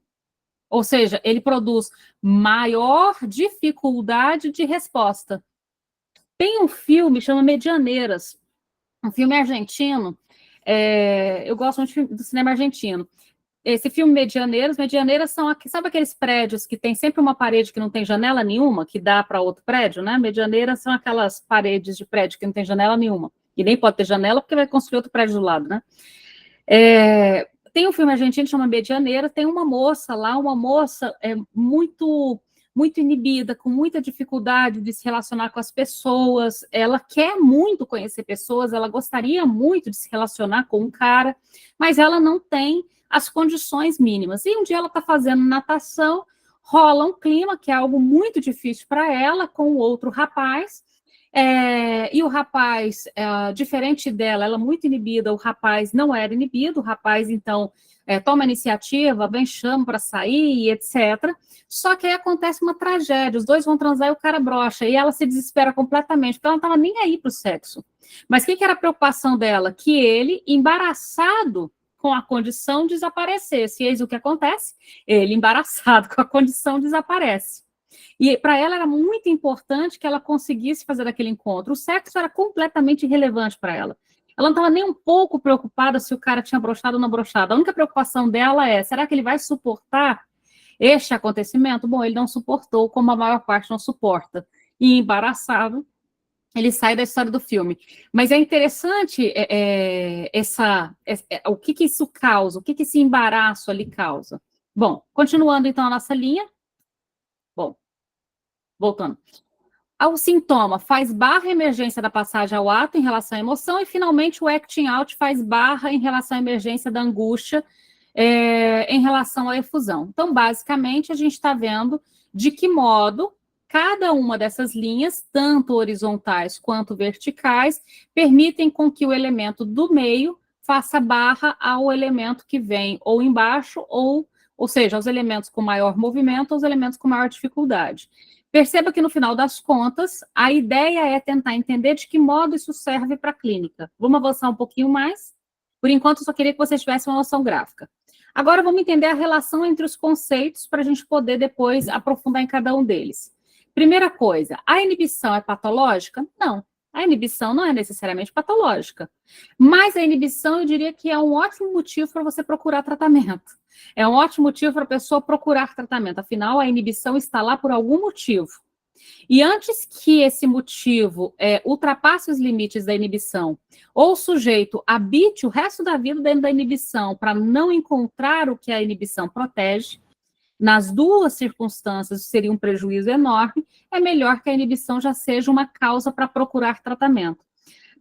Ou seja, ele produz maior dificuldade de resposta. Tem um filme, chama Medianeiras, um filme argentino, eu gosto muito do cinema argentino. Esse filme Medianeiras são, sabe aqueles prédios que tem sempre uma parede que não tem janela nenhuma, que dá para outro prédio, né? Medianeiras são aquelas paredes de prédio que não tem janela nenhuma, e nem pode ter janela porque vai construir outro prédio do lado, né? Tem um filme argentino que chama Medianeira, tem uma moça lá, muito inibida, com muita dificuldade de se relacionar com as pessoas, ela quer muito conhecer pessoas, ela gostaria muito de se relacionar com um cara, mas ela não tem as condições mínimas. E um dia ela está fazendo natação, rola um clima, que é algo muito difícil para ela, com o outro rapaz, e o rapaz, diferente dela, ela é muito inibida, o rapaz não era inibido, o rapaz, então, toma iniciativa, vem, chama para sair, etc. Só que aí acontece uma tragédia, os dois vão transar e o cara brocha, e ela se desespera completamente, porque ela não estava nem aí para o sexo. Mas o que era a preocupação dela? Que ele, embaraçado com a condição, desaparecesse. E eis o que acontece? Ele, embaraçado com a condição, desaparece. E para ela era muito importante que ela conseguisse fazer aquele encontro. O sexo era completamente irrelevante para ela. Ela não estava nem um pouco preocupada se o cara tinha broxado ou não broxado. A única preocupação dela será que ele vai suportar este acontecimento? Bom, ele não suportou, como a maior parte não suporta. E embaraçado, ele sai da história do filme. Mas é interessante o que isso causa, o que esse embaraço ali causa. Bom, continuando então a nossa linha. Bom, voltando. O sintoma faz barra a emergência da passagem ao ato em relação à emoção, e finalmente o acting out faz barra em relação à emergência da angústia em relação à efusão. Então, basicamente, a gente está vendo de que modo cada uma dessas linhas, tanto horizontais quanto verticais, permitem com que o elemento do meio faça barra ao elemento que vem ou embaixo, ou seja, aos elementos com maior movimento, aos elementos com maior dificuldade. Perceba que, no final das contas, a ideia é tentar entender de que modo isso serve para a clínica. Vamos avançar um pouquinho mais? Por enquanto, eu só queria que vocês tivessem uma noção gráfica. Agora, vamos entender a relação entre os conceitos para a gente poder depois aprofundar em cada um deles. Primeira coisa, a inibição é patológica? Não. A inibição não é necessariamente patológica. Mas a inibição, eu diria que é um ótimo motivo para você procurar tratamento. É um ótimo motivo para a pessoa procurar tratamento. Afinal, a inibição está lá por algum motivo. E antes que esse motivo ultrapasse os limites da inibição, ou o sujeito habite o resto da vida dentro da inibição para não encontrar o que a inibição protege, nas duas circunstâncias seria um prejuízo enorme, é melhor que a inibição já seja uma causa para procurar tratamento.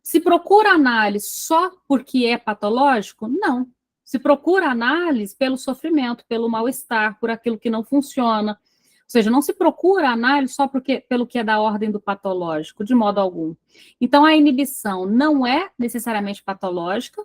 Se procura análise só porque é patológico? Não. Se procura análise pelo sofrimento, pelo mal-estar, por aquilo que não funciona. Ou seja, não se procura análise só pelo que é da ordem do patológico, de modo algum. Então, a inibição não é necessariamente patológica.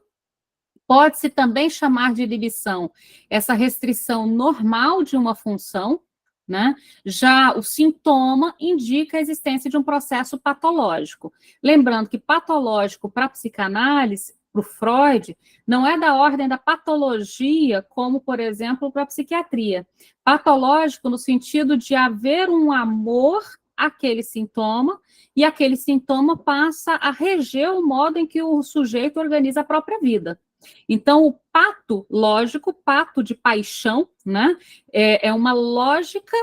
Pode-se também chamar de inibição essa restrição normal de uma função, né? Já o sintoma indica a existência de um processo patológico. Lembrando que patológico para a psicanálise, para o Freud, não é da ordem da patologia, como, por exemplo, para a psiquiatria. Patológico no sentido de haver um amor aquele sintoma, e aquele sintoma passa a reger o modo em que o sujeito organiza a própria vida. Então, o pato lógico, pato de paixão, né, é uma lógica,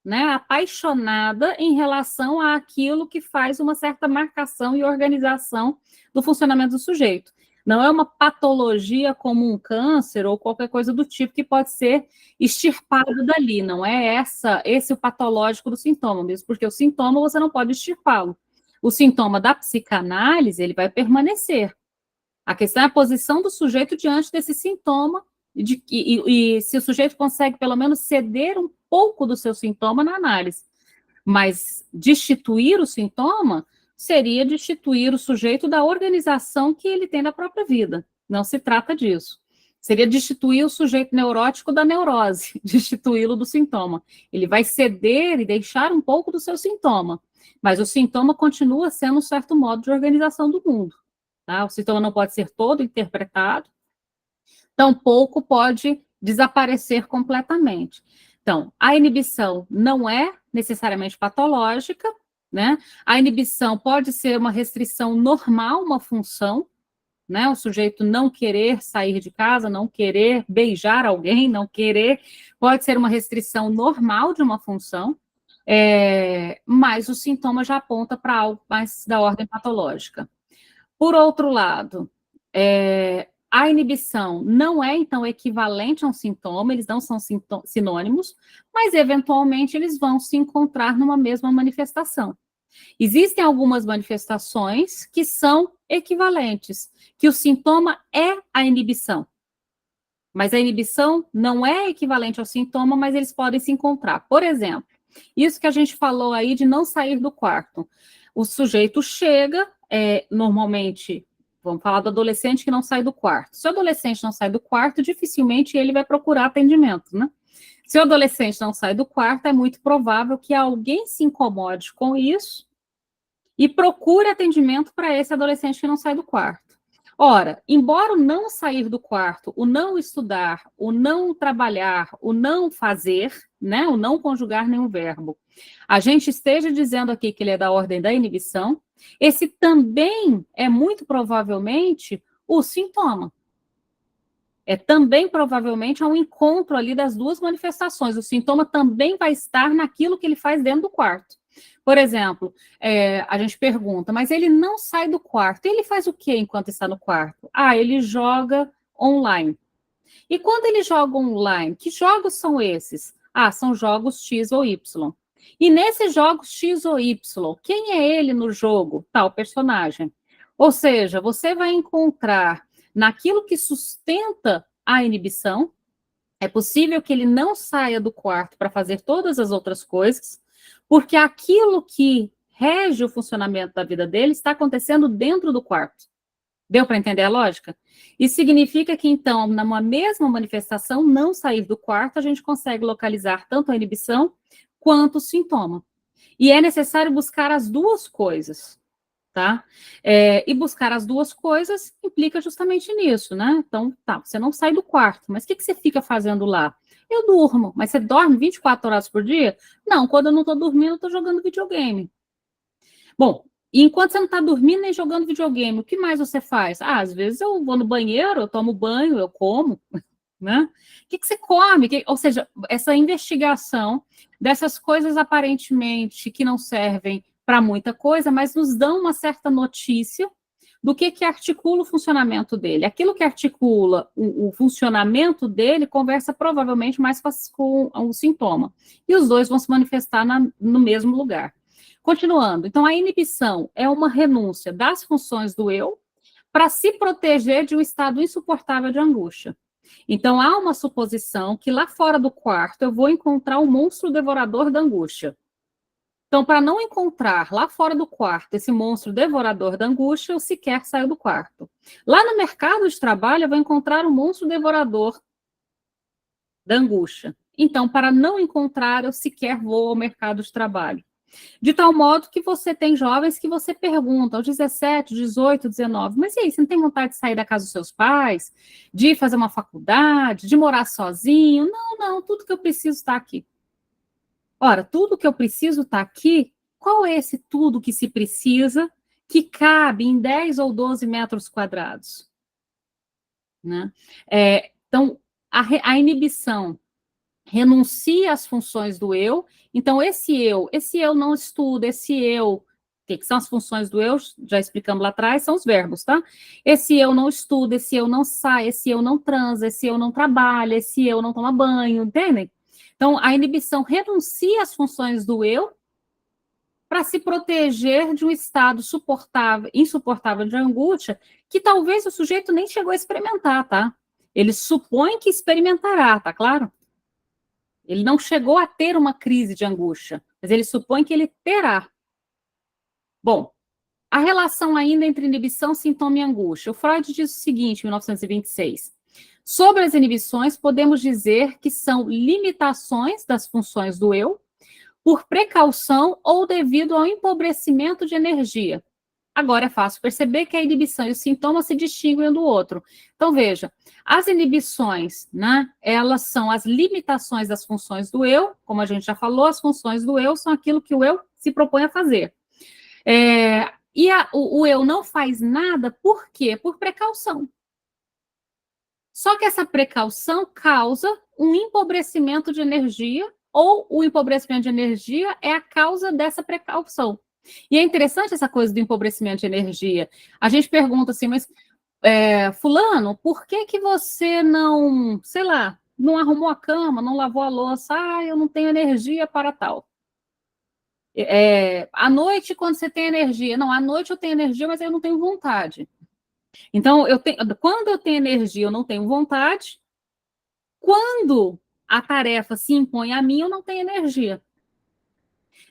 né, apaixonada em relação àquilo que faz uma certa marcação e organização do funcionamento do sujeito. Não é uma patologia como um câncer ou qualquer coisa do tipo que pode ser extirpado dali, não é esse o patológico do sintoma, mesmo porque o sintoma você não pode extirpá-lo. O sintoma da psicanálise, ele vai permanecer. A questão é a posição do sujeito diante desse sintoma e se o sujeito consegue pelo menos ceder um pouco do seu sintoma na análise. Mas destituir o sintoma seria destituir o sujeito da organização que ele tem da própria vida. Não se trata disso. Seria destituir o sujeito neurótico da neurose, destituí-lo do sintoma. Ele vai ceder e deixar um pouco do seu sintoma, mas o sintoma continua sendo um certo modo de organização do mundo. Tá? O sintoma não pode ser todo interpretado, tampouco pode desaparecer completamente. Então, a inibição não é necessariamente patológica, né? A inibição pode ser uma restrição normal, uma função, né? O sujeito não querer sair de casa, não querer beijar alguém, não querer, pode ser uma restrição normal de uma função, mas o sintoma já aponta para algo mais da ordem patológica. Por outro lado, a inibição não é, então, equivalente a um sintoma, eles não são sinônimos, mas, eventualmente, eles vão se encontrar numa mesma manifestação. Existem algumas manifestações que são equivalentes, que o sintoma é a inibição. Mas a inibição não é equivalente ao sintoma, mas eles podem se encontrar. Por exemplo, isso que a gente falou aí de não sair do quarto. O sujeito chega, normalmente, vamos falar do adolescente que não sai do quarto. Se o adolescente não sai do quarto, dificilmente ele vai procurar atendimento, né? Se o adolescente não sai do quarto, é muito provável que alguém se incomode com isso e procure atendimento para esse adolescente que não sai do quarto. Ora, embora o não sair do quarto, o não estudar, o não trabalhar, o não fazer, né, o não conjugar nenhum verbo, a gente esteja dizendo aqui que ele é da ordem da inibição, esse também é muito provavelmente o sintoma. Também provavelmente um encontro ali das duas manifestações. O sintoma também vai estar naquilo que ele faz dentro do quarto. Por exemplo, a gente pergunta, mas ele não sai do quarto. Ele faz o quê enquanto está no quarto? Ele joga online. E quando ele joga online, que jogos são esses? São jogos X ou Y. E nesses jogos X ou Y, quem é ele no jogo? Tal personagem. Ou seja, você vai encontrar naquilo que sustenta a inibição, é possível que ele não saia do quarto para fazer todas as outras coisas, porque aquilo que rege o funcionamento da vida dele está acontecendo dentro do quarto. Deu para entender a lógica? Isso significa que, então, numa mesma manifestação, não sair do quarto, a gente consegue localizar tanto a inibição quanto o sintoma. E é necessário buscar as duas coisas, tá? E buscar as duas coisas implica justamente nisso, né? Então, você não sai do quarto, mas o que você fica fazendo lá? Eu durmo, mas você dorme 24 horas por dia? Não, quando eu não estou dormindo, eu estou jogando videogame. Bom, e enquanto você não está dormindo nem jogando videogame, o que mais você faz? Às vezes eu vou no banheiro, eu tomo banho, eu como, né? O que você come? Ou seja, essa investigação dessas coisas aparentemente que não servem para muita coisa, mas nos dão uma certa notícia do que articula o funcionamento dele. Aquilo que articula o funcionamento dele conversa provavelmente mais com o sintoma. E os dois vão se manifestar no mesmo lugar. Continuando, então a inibição é uma renúncia das funções do eu para se proteger de um estado insuportável de angústia. Então há uma suposição que lá fora do quarto eu vou encontrar o monstro devorador da angústia. Então, para não encontrar lá fora do quarto esse monstro devorador da angústia, eu sequer saio do quarto. Lá no mercado de trabalho, eu vou encontrar o monstro devorador da angústia. Então, para não encontrar, eu sequer vou ao mercado de trabalho. De tal modo que você tem jovens que você pergunta aos 17, 18, 19, mas e aí, você não tem vontade de sair da casa dos seus pais, de fazer uma faculdade, de morar sozinho? Não, tudo que eu preciso está aqui. Ora, tudo que eu preciso está aqui qual é esse tudo que se precisa, que cabe em 10 ou 12 metros quadrados? Né? Então, a inibição renuncia às funções do eu, então esse eu não estuda, esse eu, o que são as funções do eu, já explicamos lá atrás, são os verbos, tá? Esse eu não estuda, esse eu não sai, esse eu não transa, esse eu não trabalha, esse eu não toma banho, entendem? Então, a inibição renuncia às funções do eu para se proteger de um estado insuportável de angústia, que talvez o sujeito nem chegou a experimentar, tá? Ele supõe que experimentará, tá claro? Ele não chegou a ter uma crise de angústia, mas ele supõe que ele terá. Bom, a relação ainda entre inibição, sintoma e angústia. O Freud diz o seguinte, em 1926. Sobre as inibições, podemos dizer que são limitações das funções do eu, por precaução ou devido ao empobrecimento de energia. Agora é fácil perceber que a inibição e o sintoma se distinguem um do outro. Então, veja, as inibições, né, elas são as limitações das funções do eu, como a gente já falou, as funções do eu são aquilo que o eu se propõe a fazer. O eu não faz nada, por quê? Por precaução. Só que essa precaução causa um empobrecimento de energia, ou o empobrecimento de energia é a causa dessa precaução. E é interessante essa coisa do empobrecimento de energia. A gente pergunta assim, mas fulano, por que você não, sei lá, não arrumou a cama, não lavou a louça? Ah, eu não tenho energia para tal. À noite, quando você tem energia? Não, à noite eu tenho energia, mas eu não tenho vontade. Então, quando eu tenho energia, eu não tenho vontade. Quando a tarefa se impõe a mim, eu não tenho energia.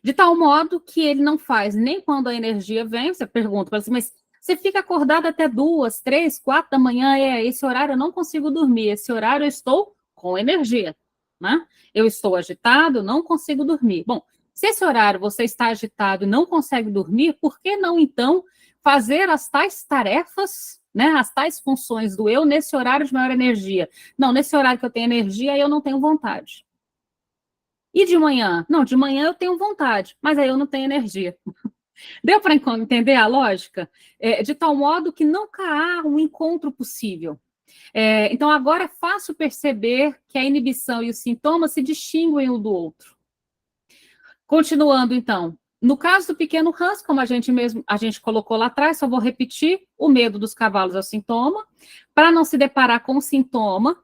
De tal modo que ele não faz nem quando a energia vem, você pergunta, mas você fica acordado até 2, 3, 4 da manhã, esse horário eu não consigo dormir, esse horário eu estou com energia, né? Eu estou agitado, não consigo dormir. Bom, se esse horário você está agitado e não consegue dormir, por que não, então, fazer as tais tarefas, né, as tais funções do eu nesse horário de maior energia? Não, nesse horário que eu tenho energia, eu não tenho vontade. E de manhã? Não, de manhã eu tenho vontade, mas aí eu não tenho energia. Deu para entender a lógica? De tal modo que nunca há um encontro possível. Então, agora é fácil perceber que a inibição e os sintomas se distinguem um do outro. Continuando, então. No caso do pequeno Hans, como a gente colocou lá atrás, só vou repetir, o medo dos cavalos é o sintoma. Para não se deparar com o sintoma,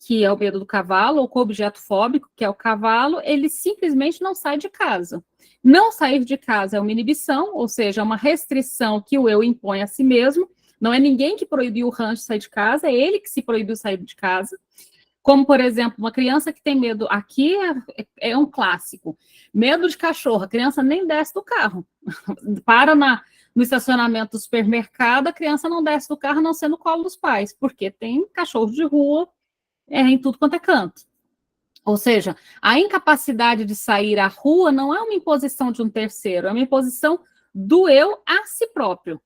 que é o medo do cavalo, ou com o objeto fóbico, que é o cavalo, ele simplesmente não sai de casa. Não sair de casa é uma inibição, ou seja, uma restrição que o eu impõe a si mesmo. Não é ninguém que proibiu o Hans de sair de casa, é ele que se proibiu sair de casa. Como, por exemplo, uma criança que tem medo, aqui é um clássico, medo de cachorro, a criança nem desce do carro. Para no estacionamento do supermercado, a criança não desce do carro, a não ser no colo dos pais, porque tem cachorro de rua, em tudo quanto é canto. Ou seja, a incapacidade de sair à rua não é uma imposição de um terceiro, é uma imposição do eu a si próprio.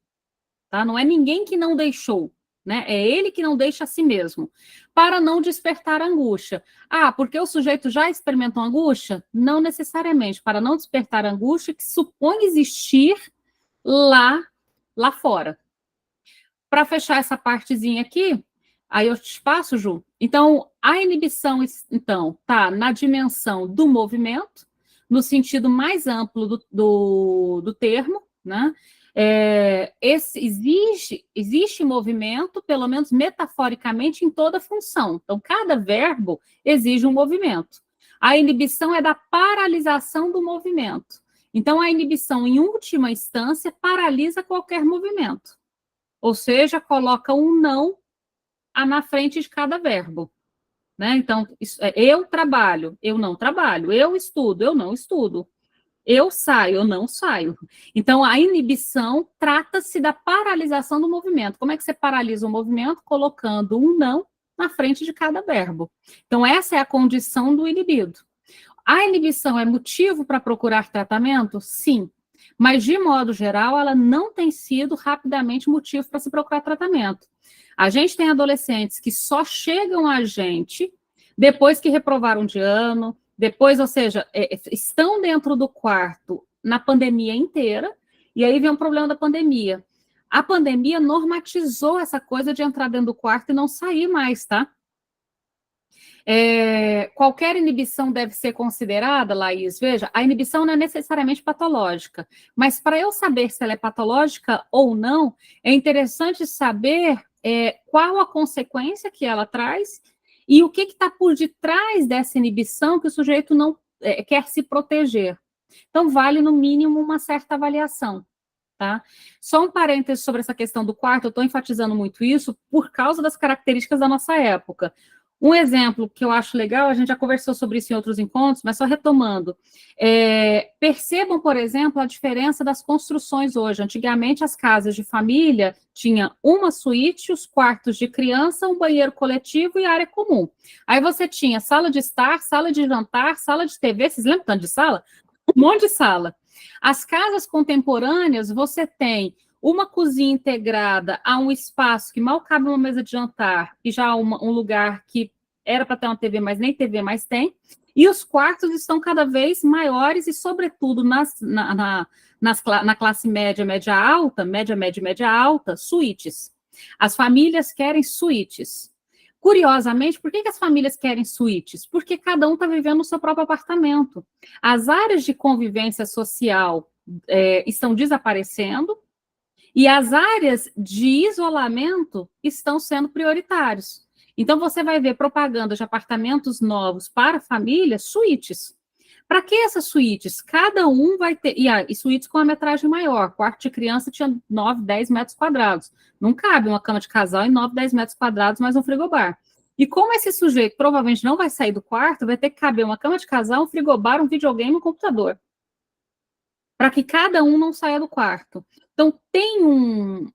Tá? Não é ninguém que não deixou, né? É ele que não deixa a si mesmo, para não despertar angústia. Ah, porque o sujeito já experimentou angústia? Não necessariamente, para não despertar angústia que supõe existir lá fora. Para fechar essa partezinha aqui, aí eu te passo, Ju. Então, a inibição, então, está na dimensão do movimento, no sentido mais amplo do termo, né? Existe movimento, pelo menos metaforicamente, em toda função. Então, cada verbo exige um movimento. A inibição é da paralisação do movimento. Então, a inibição, em última instância, paralisa qualquer movimento. Ou seja, coloca um não na frente de cada verbo. Né? Então, eu trabalho, eu não trabalho. Eu estudo, eu não estudo. Eu saio, eu não saio. Então, a inibição trata-se da paralisação do movimento. Como é que você paralisa o movimento? Colocando um não na frente de cada verbo. Então, essa é a condição do inibido. A inibição é motivo para procurar tratamento? Sim. Mas, de modo geral, ela não tem sido rapidamente motivo para se procurar tratamento. A gente tem adolescentes que só chegam a gente depois que reprovaram de ano, depois, ou seja, estão dentro do quarto na pandemia inteira, e aí vem um problema da pandemia. A pandemia normatizou essa coisa de entrar dentro do quarto e não sair mais, tá? Qualquer inibição deve ser considerada, Laís, veja, a inibição não é necessariamente patológica, mas para eu saber se ela é patológica ou não, é interessante saber qual a consequência que ela traz e o que está por detrás dessa inibição que o sujeito não quer se proteger. Então, vale, no mínimo, uma certa avaliação. Tá? Só um parêntese sobre essa questão do quarto, eu estou enfatizando muito isso por causa das características da nossa época. Um exemplo que eu acho legal, a gente já conversou sobre isso em outros encontros, mas só retomando, percebam, por exemplo, a diferença das construções hoje. Antigamente, as casas de família tinham uma suíte, os quartos de criança, um banheiro coletivo e área comum. Aí você tinha sala de estar, sala de jantar, sala de TV, vocês lembram tanto de sala? Um monte de sala. As casas contemporâneas, você tem uma cozinha integrada a um espaço que mal cabe uma mesa de jantar, e já um lugar que era para ter uma TV, mas nem TV mais tem, e os quartos estão cada vez maiores, e sobretudo na classe média, média alta, média alta, suítes. As famílias querem suítes. Curiosamente, por que as famílias querem suítes? Porque cada um está vivendo no seu próprio apartamento. As áreas de convivência social estão desaparecendo, e as áreas de isolamento estão sendo prioritárias. Então, você vai ver propaganda de apartamentos novos para famílias, suítes. Para que essas suítes? Cada um vai ter... E suítes com a metragem maior. Quarto de criança tinha 9, 10 metros quadrados. Não cabe uma cama de casal em 9, 10 metros quadrados, mais um frigobar. E como esse sujeito provavelmente não vai sair do quarto, vai ter que caber uma cama de casal, um frigobar, um videogame e um computador. Para que cada um não saia do quarto. Então, tem o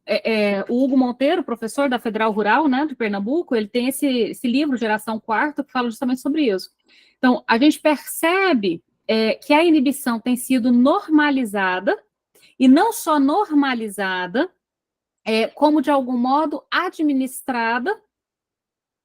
Hugo Monteiro, professor da Federal Rural, né, de Pernambuco, ele tem esse livro, Geração Quarto, que fala justamente sobre isso. Então, a gente percebe que a inibição tem sido normalizada, e não só normalizada, como, de algum modo, administrada,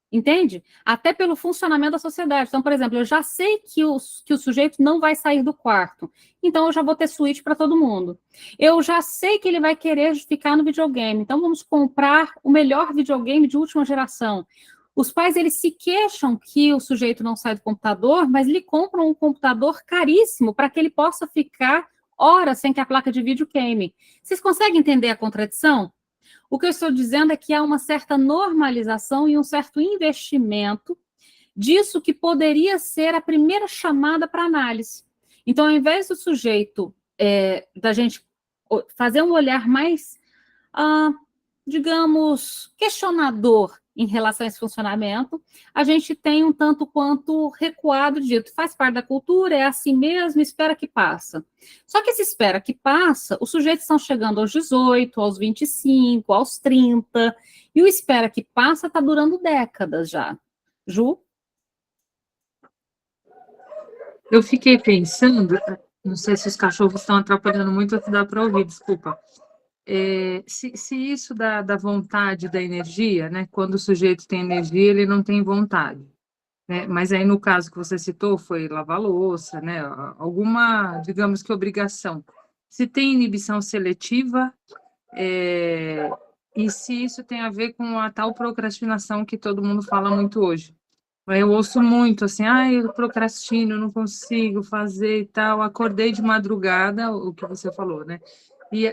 entende? Até pelo funcionamento da sociedade. Então, por exemplo, eu já sei que o sujeito não vai sair do quarto, então eu já vou ter suíte para todo mundo. Eu já sei que ele vai querer ficar no videogame, então vamos comprar o melhor videogame de última geração. Os pais, eles se queixam que o sujeito não sai do computador, mas lhe compram um computador caríssimo para que ele possa ficar horas sem que a placa de vídeo queime. Vocês conseguem entender a contradição? O que eu estou dizendo é que há uma certa normalização e um certo investimento disso que poderia ser a primeira chamada para análise. Então, ao invés do sujeito, da gente fazer um olhar mais, digamos, questionador em relação a esse funcionamento, a gente tem um tanto quanto recuado, dito, faz parte da cultura, é assim mesmo, espera que passa. Só que esse espera que passa, os sujeitos estão chegando aos 18, aos 25, aos 30, e o espera que passa está durando décadas já. Ju? Eu fiquei pensando, não sei se os cachorros estão atrapalhando muito, se dá para ouvir, desculpa. Se isso da vontade, da energia, né? Quando o sujeito tem energia, ele não tem vontade. Né? Mas aí, no caso que você citou, foi lavar louça, né? Alguma, digamos que, obrigação. Se tem inibição seletiva, e se isso tem a ver com a tal procrastinação que todo mundo fala muito hoje. Eu ouço muito assim, eu procrastino, eu não consigo fazer e tal, acordei de madrugada, o que você falou, né?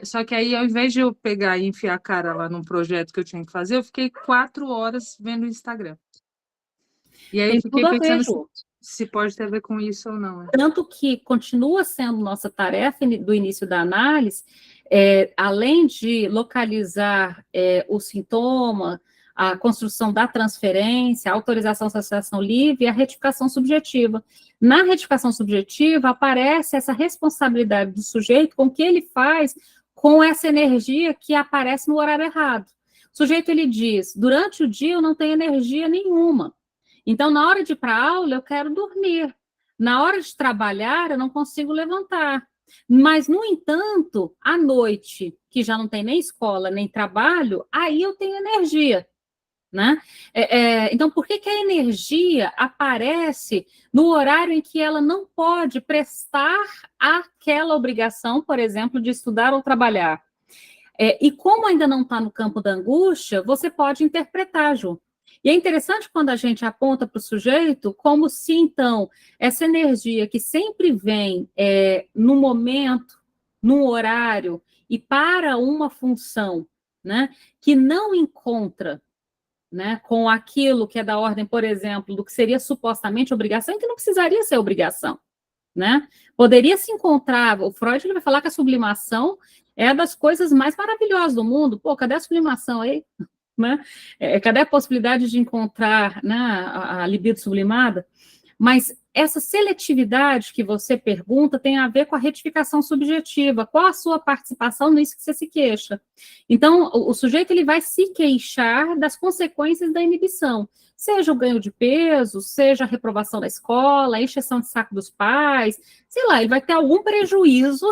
Só que aí, ao invés de eu pegar e enfiar a cara lá num projeto que eu tinha que fazer, eu fiquei 4 horas vendo o Instagram. E aí, fiquei pensando se pode ter a ver com isso ou não. Tanto que continua sendo nossa tarefa do início da análise, além de localizar o sintoma, a construção da transferência, a autorização de associação livre e a retificação subjetiva. Na retificação subjetiva, aparece essa responsabilidade do sujeito com o que ele faz com essa energia que aparece no horário errado. O sujeito, ele diz, durante o dia eu não tenho energia nenhuma, então na hora de ir para a aula eu quero dormir, na hora de trabalhar eu não consigo levantar, mas, no entanto, à noite, que já não tem nem escola, nem trabalho, aí eu tenho energia. né? Então, por que a energia aparece no horário em que ela não pode prestar aquela obrigação, por exemplo, de estudar ou trabalhar? E como ainda não está no campo da angústia, você pode interpretar, Ju. E é interessante quando a gente aponta para o sujeito como se, então, essa energia que sempre vem no momento, num horário e para uma função, né, que não encontra, né, com aquilo que é da ordem, por exemplo, do que seria supostamente obrigação, e que não precisaria ser obrigação, né? Poderia se encontrar, o Freud ele vai falar que a sublimação é das coisas mais maravilhosas do mundo. Pô, cadê a sublimação aí? Né? Cadê a possibilidade de encontrar, né, a libido sublimada? Mas essa seletividade que você pergunta tem a ver com a retificação subjetiva. Qual a sua participação nisso que você se queixa? Então, o sujeito ele vai se queixar das consequências da inibição, seja o ganho de peso, seja a reprovação da escola, a encheção de saco dos pais, sei lá, ele vai ter algum prejuízo,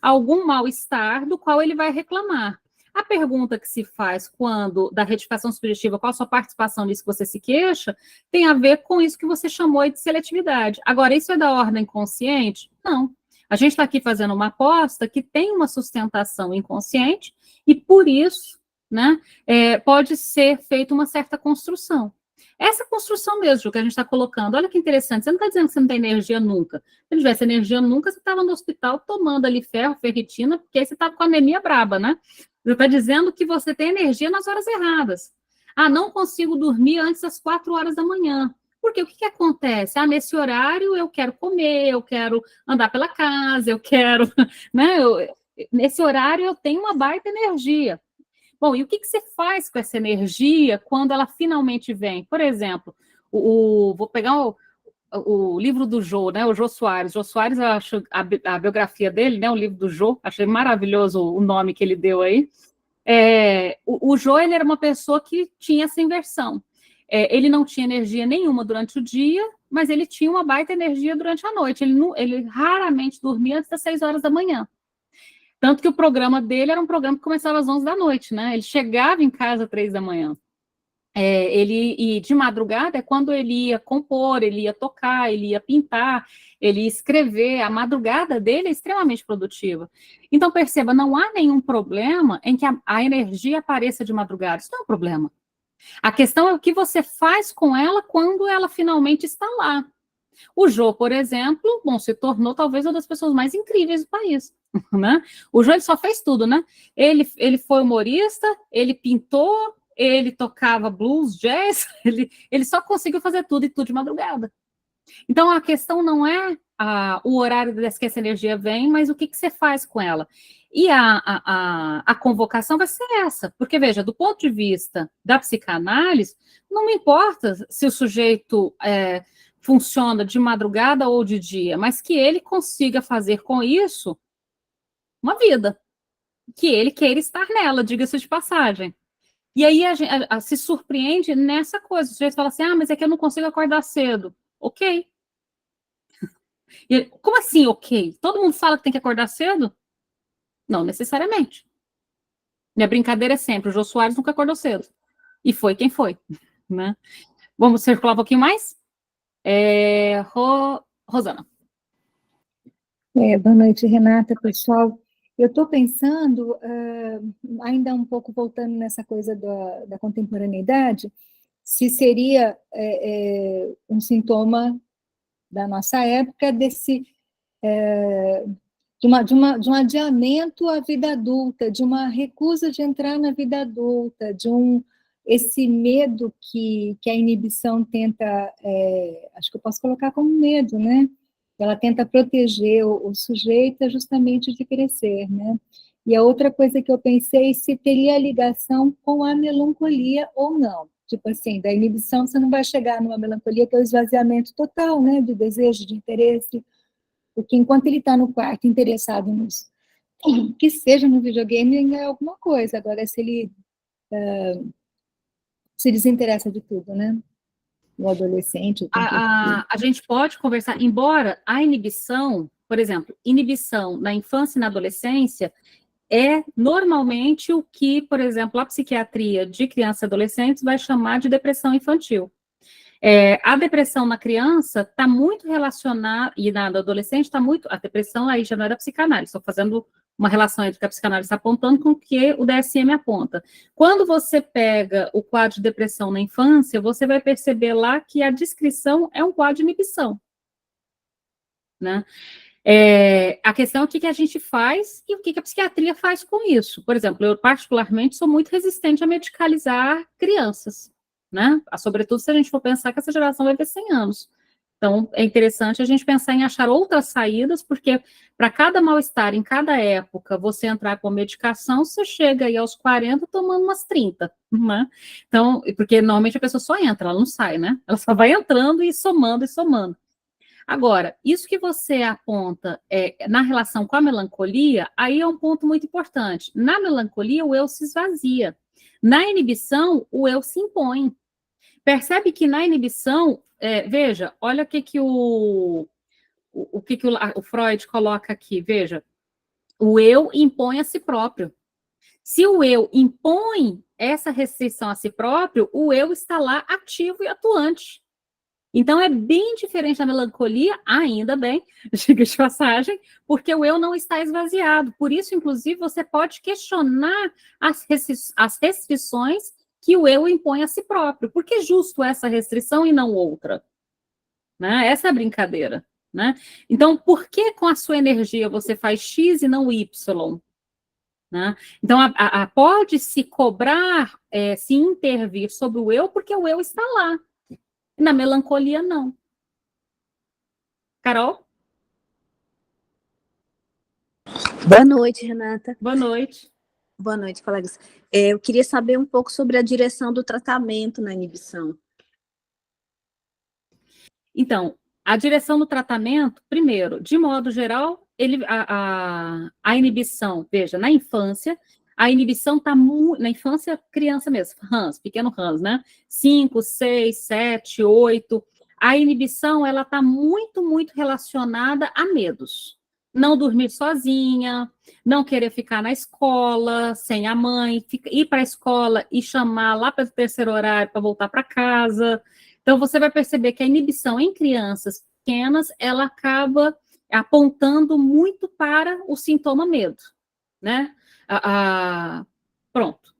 algum mal-estar do qual ele vai reclamar. A pergunta que se faz quando, da retificação subjetiva, qual a sua participação nisso que você se queixa, tem a ver com isso que você chamou de seletividade. Agora, isso é da ordem consciente? Não. A gente está aqui fazendo uma aposta que tem uma sustentação inconsciente e, por isso, né, pode ser feita uma certa construção. Essa construção mesmo que a gente está colocando, olha que interessante, você não está dizendo que você não tem energia nunca. Se não tivesse energia nunca, você estava no hospital tomando ali ferro, ferritina, porque aí você estava com anemia braba, né? Você está dizendo que você tem energia nas horas erradas. Ah, não consigo dormir antes das 4 horas da manhã. Porque o que acontece? Ah, nesse horário eu quero comer, eu quero andar pela casa, eu quero... né? Nesse horário eu tenho uma baita energia. Bom, e o que você faz com essa energia quando ela finalmente vem? Por exemplo, vou pegar o livro do Jô, né? O Jô Soares. Jô Soares, eu acho a biografia dele, né? O livro do Jô, achei maravilhoso o nome que ele deu aí. O Jô, ele era uma pessoa que tinha essa inversão. Ele não tinha energia nenhuma durante o dia, mas ele tinha uma baita energia durante a noite. Ele raramente dormia antes das 6 horas da manhã. Tanto que o programa dele era um programa que começava às 11 da noite, né? Ele chegava em casa às 3 da manhã. E de madrugada é quando ele ia compor, ele ia tocar, ele ia pintar, ele ia escrever. A madrugada dele é extremamente produtiva. Então, perceba, não há nenhum problema em que a energia apareça de madrugada. Isso não é um problema. A questão é o que você faz com ela quando ela finalmente está lá. O Jô, por exemplo, se tornou talvez uma das pessoas mais incríveis do país, né? O Jô, ele só fez tudo, né? Ele foi humorista, ele pintou, ele tocava blues, jazz, ele só conseguiu fazer tudo e tudo de madrugada. Então, a questão não é o horário que essa energia vem, mas o que você faz com ela. E a convocação vai ser essa, porque, veja, do ponto de vista da psicanálise, não me importa se o sujeito funciona de madrugada ou de dia, mas que ele consiga fazer com isso uma vida, que ele queira estar nela, diga-se de passagem. E aí a gente se surpreende nessa coisa, o sujeito fala assim, mas é que eu não consigo acordar cedo. Ok. Como assim, ok? Todo mundo fala que tem que acordar cedo? Não necessariamente. Minha brincadeira é sempre, o Jô Soares nunca acordou cedo. E foi quem foi, né? Vamos circular um pouquinho mais? Rosana. Boa noite, Renata, pessoal. Eu estou pensando, ainda um pouco voltando nessa coisa da contemporaneidade, se seria um sintoma da nossa época de um adiamento à vida adulta, de uma recusa de entrar na vida adulta, esse medo que a inibição tenta, acho que eu posso colocar como medo, né? Ela tenta proteger o sujeito justamente de crescer, né? E a outra coisa que eu pensei, se teria ligação com a melancolia ou não. Tipo assim, da inibição você não vai chegar numa melancolia que é o esvaziamento total, né? De desejo, de interesse. Porque enquanto ele está no quarto interessado que seja no videogame, é alguma coisa. Agora, se ele se desinteressa de tudo, né? O adolescente. A gente pode conversar, embora a inibição, por exemplo, inibição na infância e na adolescência, é normalmente o que, por exemplo, a psiquiatria de crianças e adolescentes vai chamar de depressão infantil. A depressão na criança está muito relacionada, e na adolescente está muito, a depressão aí já não é da psicanálise, estou fazendo uma relação entre o que a psicanálise está apontando com o que o DSM aponta. Quando você pega o quadro de depressão na infância, você vai perceber lá que a descrição é um quadro de inibição, né? A questão é o que a gente faz e o que a psiquiatria faz com isso. Por exemplo, eu particularmente sou muito resistente a medicalizar crianças, né? Sobretudo se a gente for pensar que essa geração vai ter 100 anos. Então, é interessante a gente pensar em achar outras saídas, porque para cada mal-estar, em cada época, você entrar com medicação, você chega aí aos 40 tomando umas 30, né? Então, porque normalmente a pessoa só entra, ela não sai, né? Ela só vai entrando e somando e somando. Agora, isso que você aponta na relação com a melancolia, aí é um ponto muito importante. Na melancolia, o eu se esvazia. Na inibição, o eu se impõe. Percebe que na inibição, veja, olha o que o Freud coloca aqui, veja, o eu impõe a si próprio. Se o eu impõe essa restrição a si próprio, o eu está lá ativo e atuante. Então, é bem diferente da melancolia, ainda bem, diga de passagem, porque o eu não está esvaziado. Por isso, inclusive, você pode questionar as restrições que o eu impõe a si próprio. Por que justo essa restrição e não outra? Né? Essa é a brincadeira. Né? Então, por que com a sua energia você faz X e não Y? Né? Então, pode-se cobrar, se intervir sobre o eu, porque o eu está lá. Na melancolia, não. Carol? Boa noite, Renata. Boa noite. Boa noite, colegas. Eu queria saber um pouco sobre a direção do tratamento na inibição. Então, a direção do tratamento, primeiro, de modo geral, a inibição, veja, na infância, a inibição está na infância, criança mesmo, pequeno Hans, né? 5, 6, 7, 8. A inibição, ela está muito, muito relacionada a medos. Não dormir sozinha, não querer ficar na escola, sem a mãe, ir para a escola e chamar lá para o terceiro horário para voltar para casa. Então, você vai perceber que a inibição em crianças pequenas, ela acaba apontando muito para o sintoma medo, né? Pronto.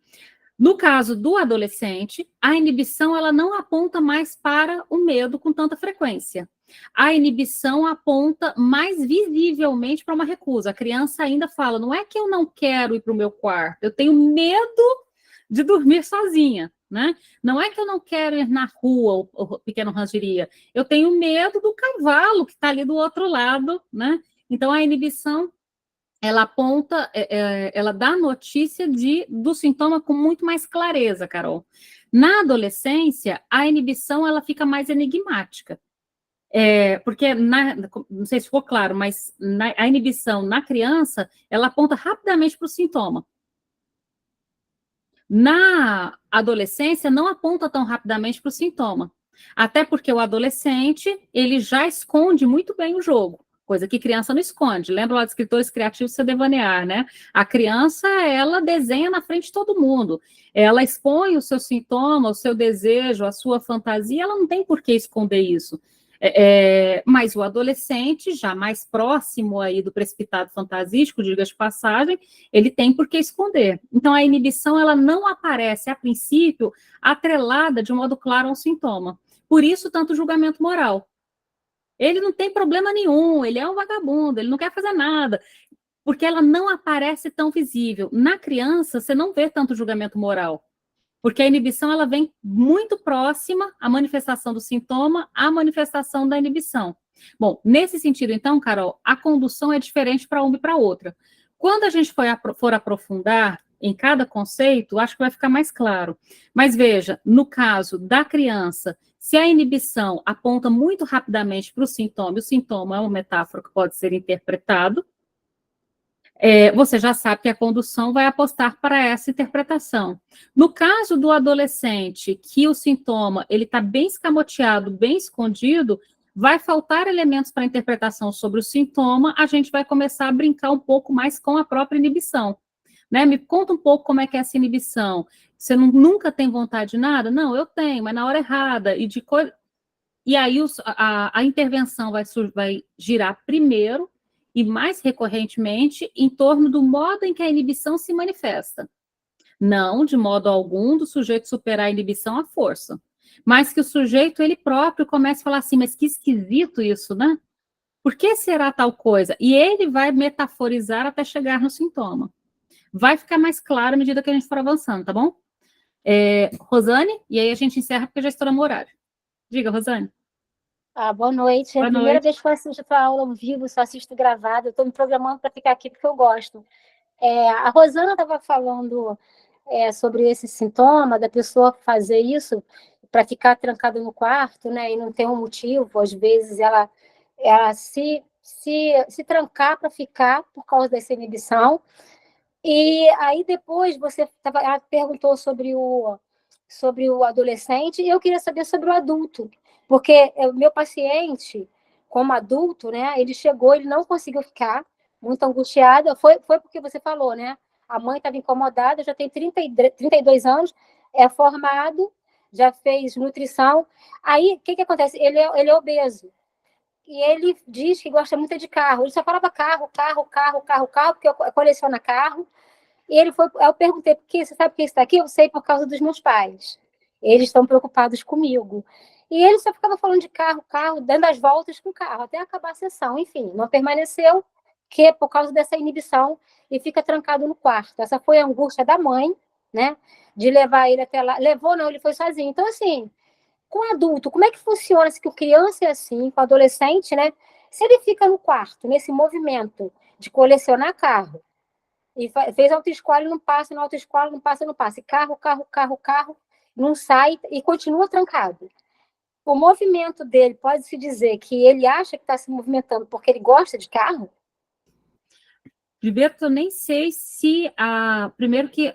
No caso do adolescente, a inibição ela não aponta mais para o medo com tanta frequência. A inibição aponta mais visivelmente para uma recusa. A criança ainda fala, não é que eu não quero ir para o meu quarto, eu tenho medo de dormir sozinha, né? Não é que eu não quero ir na rua, o pequeno Hans diria, eu tenho medo do cavalo que está ali do outro lado, né? Então, a inibição ela aponta, ela dá notícia do sintoma com muito mais clareza, Carol. Na adolescência, a inibição ela fica mais enigmática. Porque, não sei se ficou claro, mas a inibição na criança, ela aponta rapidamente para o sintoma. Na adolescência, não aponta tão rapidamente para o sintoma. Até porque o adolescente, ele já esconde muito bem o jogo. Coisa que criança não esconde. Lembra lá dos escritores criativos se devanear, né? A criança, ela desenha na frente de todo mundo. Ela expõe o seu sintoma, o seu desejo, a sua fantasia, ela não tem por que esconder isso. Mas o adolescente, já mais próximo aí do precipitado fantasístico, diga de passagem, ele tem por que esconder. Então, a inibição, ela não aparece, a princípio, atrelada de modo claro ao sintoma. Por isso, tanto julgamento moral. Ele não tem problema nenhum, ele é um vagabundo, ele não quer fazer nada, porque ela não aparece tão visível. Na criança, você não vê tanto julgamento moral, porque a inibição ela vem muito próxima à manifestação do sintoma, à manifestação da inibição. Bom, nesse sentido, então, Carol, a condução é diferente para uma e para outra. Quando a gente for aprofundar em cada conceito, acho que vai ficar mais claro. Mas veja, no caso da criança, se a inibição aponta muito rapidamente para o sintoma, e o sintoma é uma metáfora que pode ser interpretado, você já sabe que a condução vai apostar para essa interpretação. No caso do adolescente, que o sintoma ele está bem escamoteado, bem escondido, vai faltar elementos para interpretação sobre o sintoma, a gente vai começar a brincar um pouco mais com a própria inibição. né? Me conta um pouco como é que é essa inibição. Você nunca tem vontade de nada? Não, eu tenho, mas na hora errada. E aí a intervenção vai girar primeiro e mais recorrentemente em torno do modo em que a inibição se manifesta. Não, de modo algum, do sujeito superar a inibição à força. Mas que o sujeito, ele próprio, comece a falar assim, mas que esquisito isso, né? Por que será tal coisa? E ele vai metaforizar até chegar no sintoma. Vai ficar mais claro à medida que a gente for avançando, tá bom? Rosane, e aí a gente encerra porque já estouramos o horário. Diga, Rosane. Boa noite. É a primeira vez que eu assisto a tua aula ao vivo, só assisto gravado. Eu estou me programando para ficar aqui porque eu gosto. A Rosana estava falando sobre esse sintoma da pessoa fazer isso para ficar trancada no quarto, né? E não ter um motivo. Às vezes ela se trancar para ficar por causa dessa inibição. E aí depois ela perguntou sobre o adolescente e eu queria saber sobre o adulto, porque o meu paciente, como adulto, né, ele chegou, ele não conseguiu ficar, muito angustiada, foi porque você falou, né, a mãe estava incomodada, já tem 32 anos, é formado, já fez nutrição, aí o que acontece? Ele é obeso, e ele diz que gosta muito de carro, ele só falava carro, porque eu coleciono carro. E eu perguntei, você sabe por que está aqui? Eu sei, por causa dos meus pais. Eles estão preocupados comigo. E ele só ficava falando de carro, dando as voltas com o carro, até acabar a sessão. Enfim, não permaneceu, que é por causa dessa inibição, e fica trancado no quarto. Essa foi a angústia da mãe, né? De levar ele até lá. Levou, não, ele foi sozinho. Então, assim, com adulto, como é que funciona? Se com criança é assim, com adolescente, né? Se ele fica no quarto, nesse movimento de colecionar carro, e fez autoescola e não passa, na autoescola não passa, e carro, não sai e continua trancado. O movimento dele, pode-se dizer que ele acha que está se movimentando porque ele gosta de carro? Gilberto, eu nem sei se primeiro que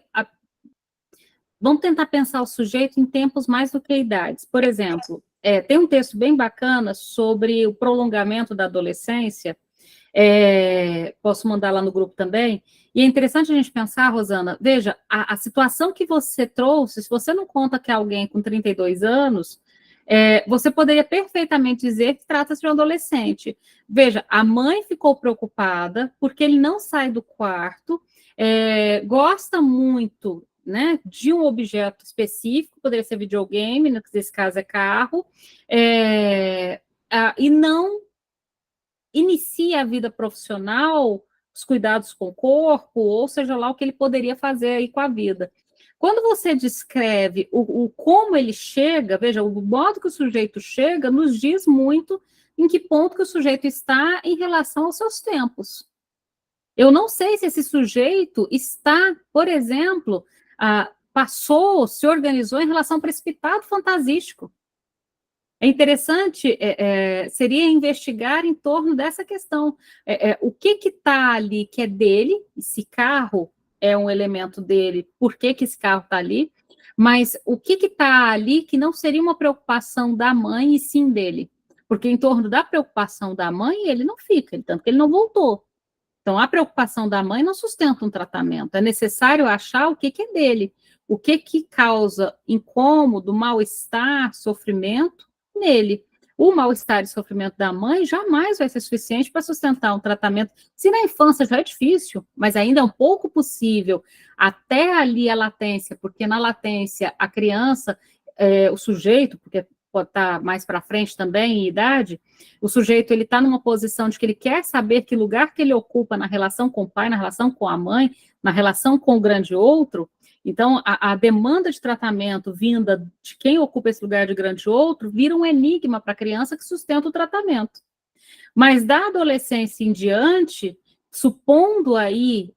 vamos tentar pensar o sujeito em tempos mais do que idades. Por exemplo, tem um texto bem bacana sobre o prolongamento da adolescência, posso mandar lá no grupo também, e é interessante a gente pensar, Rosana, veja, a situação que você trouxe, se você não conta que é alguém com 32 anos, você poderia perfeitamente dizer que trata-se de um adolescente. Veja, a mãe ficou preocupada porque ele não sai do quarto, gosta muito, né, de um objeto específico, poderia ser videogame, nesse caso é carro, e não inicia a vida profissional, os cuidados com o corpo, ou seja lá o que ele poderia fazer aí com a vida. Quando você descreve como ele chega, veja, o modo que o sujeito chega nos diz muito em que ponto que o sujeito está em relação aos seus tempos. Eu não sei se esse sujeito está, por exemplo, se organizou em relação ao precipitado fantasístico. É interessante, seria investigar em torno dessa questão. O que está ali que é dele, esse carro é um elemento dele, por que esse carro está ali, mas o que está ali que não seria uma preocupação da mãe e sim dele? Porque em torno da preocupação da mãe, ele não fica, tanto que ele não voltou. Então, a preocupação da mãe não sustenta um tratamento, é necessário achar o que é dele, o que causa incômodo, mal-estar, sofrimento, nele. O mal-estar e sofrimento da mãe jamais vai ser suficiente para sustentar um tratamento. Se na infância já é difícil, mas ainda é um pouco possível, até ali a latência, porque na latência a criança, o sujeito, porque pode estar mais para frente também em idade, o sujeito ele está numa posição de que ele quer saber que lugar que ele ocupa na relação com o pai, na relação com a mãe, na relação com o grande outro. Então, a demanda de tratamento vinda de quem ocupa esse lugar de grande outro vira um enigma para a criança que sustenta o tratamento. Mas da adolescência em diante, supondo aí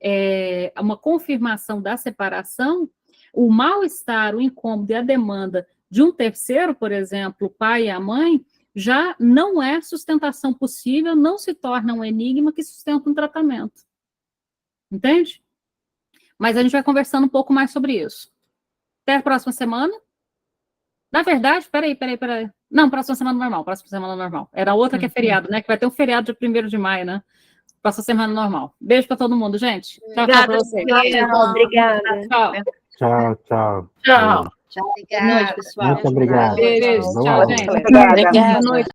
uma confirmação da separação, o mal-estar, o incômodo e a demanda de um terceiro, por exemplo, o pai e a mãe, já não é sustentação possível, não se torna um enigma que sustenta um tratamento. Entende? Mas a gente vai conversando um pouco mais sobre isso. Até a próxima semana. Na verdade, peraí. Não, próxima semana normal. Era outra que é feriado, né? Que vai ter um feriado de 1º de maio, né? Passa a semana normal. Beijo para todo mundo, gente. Tchau, tchau para vocês. Obrigada. Tchau. Tchau, tchau. Tchau. Tchau. Boa noite, pessoal. Muito obrigado. Beijo. Boa Tchau, noite. gente. Obrigada. Boa noite.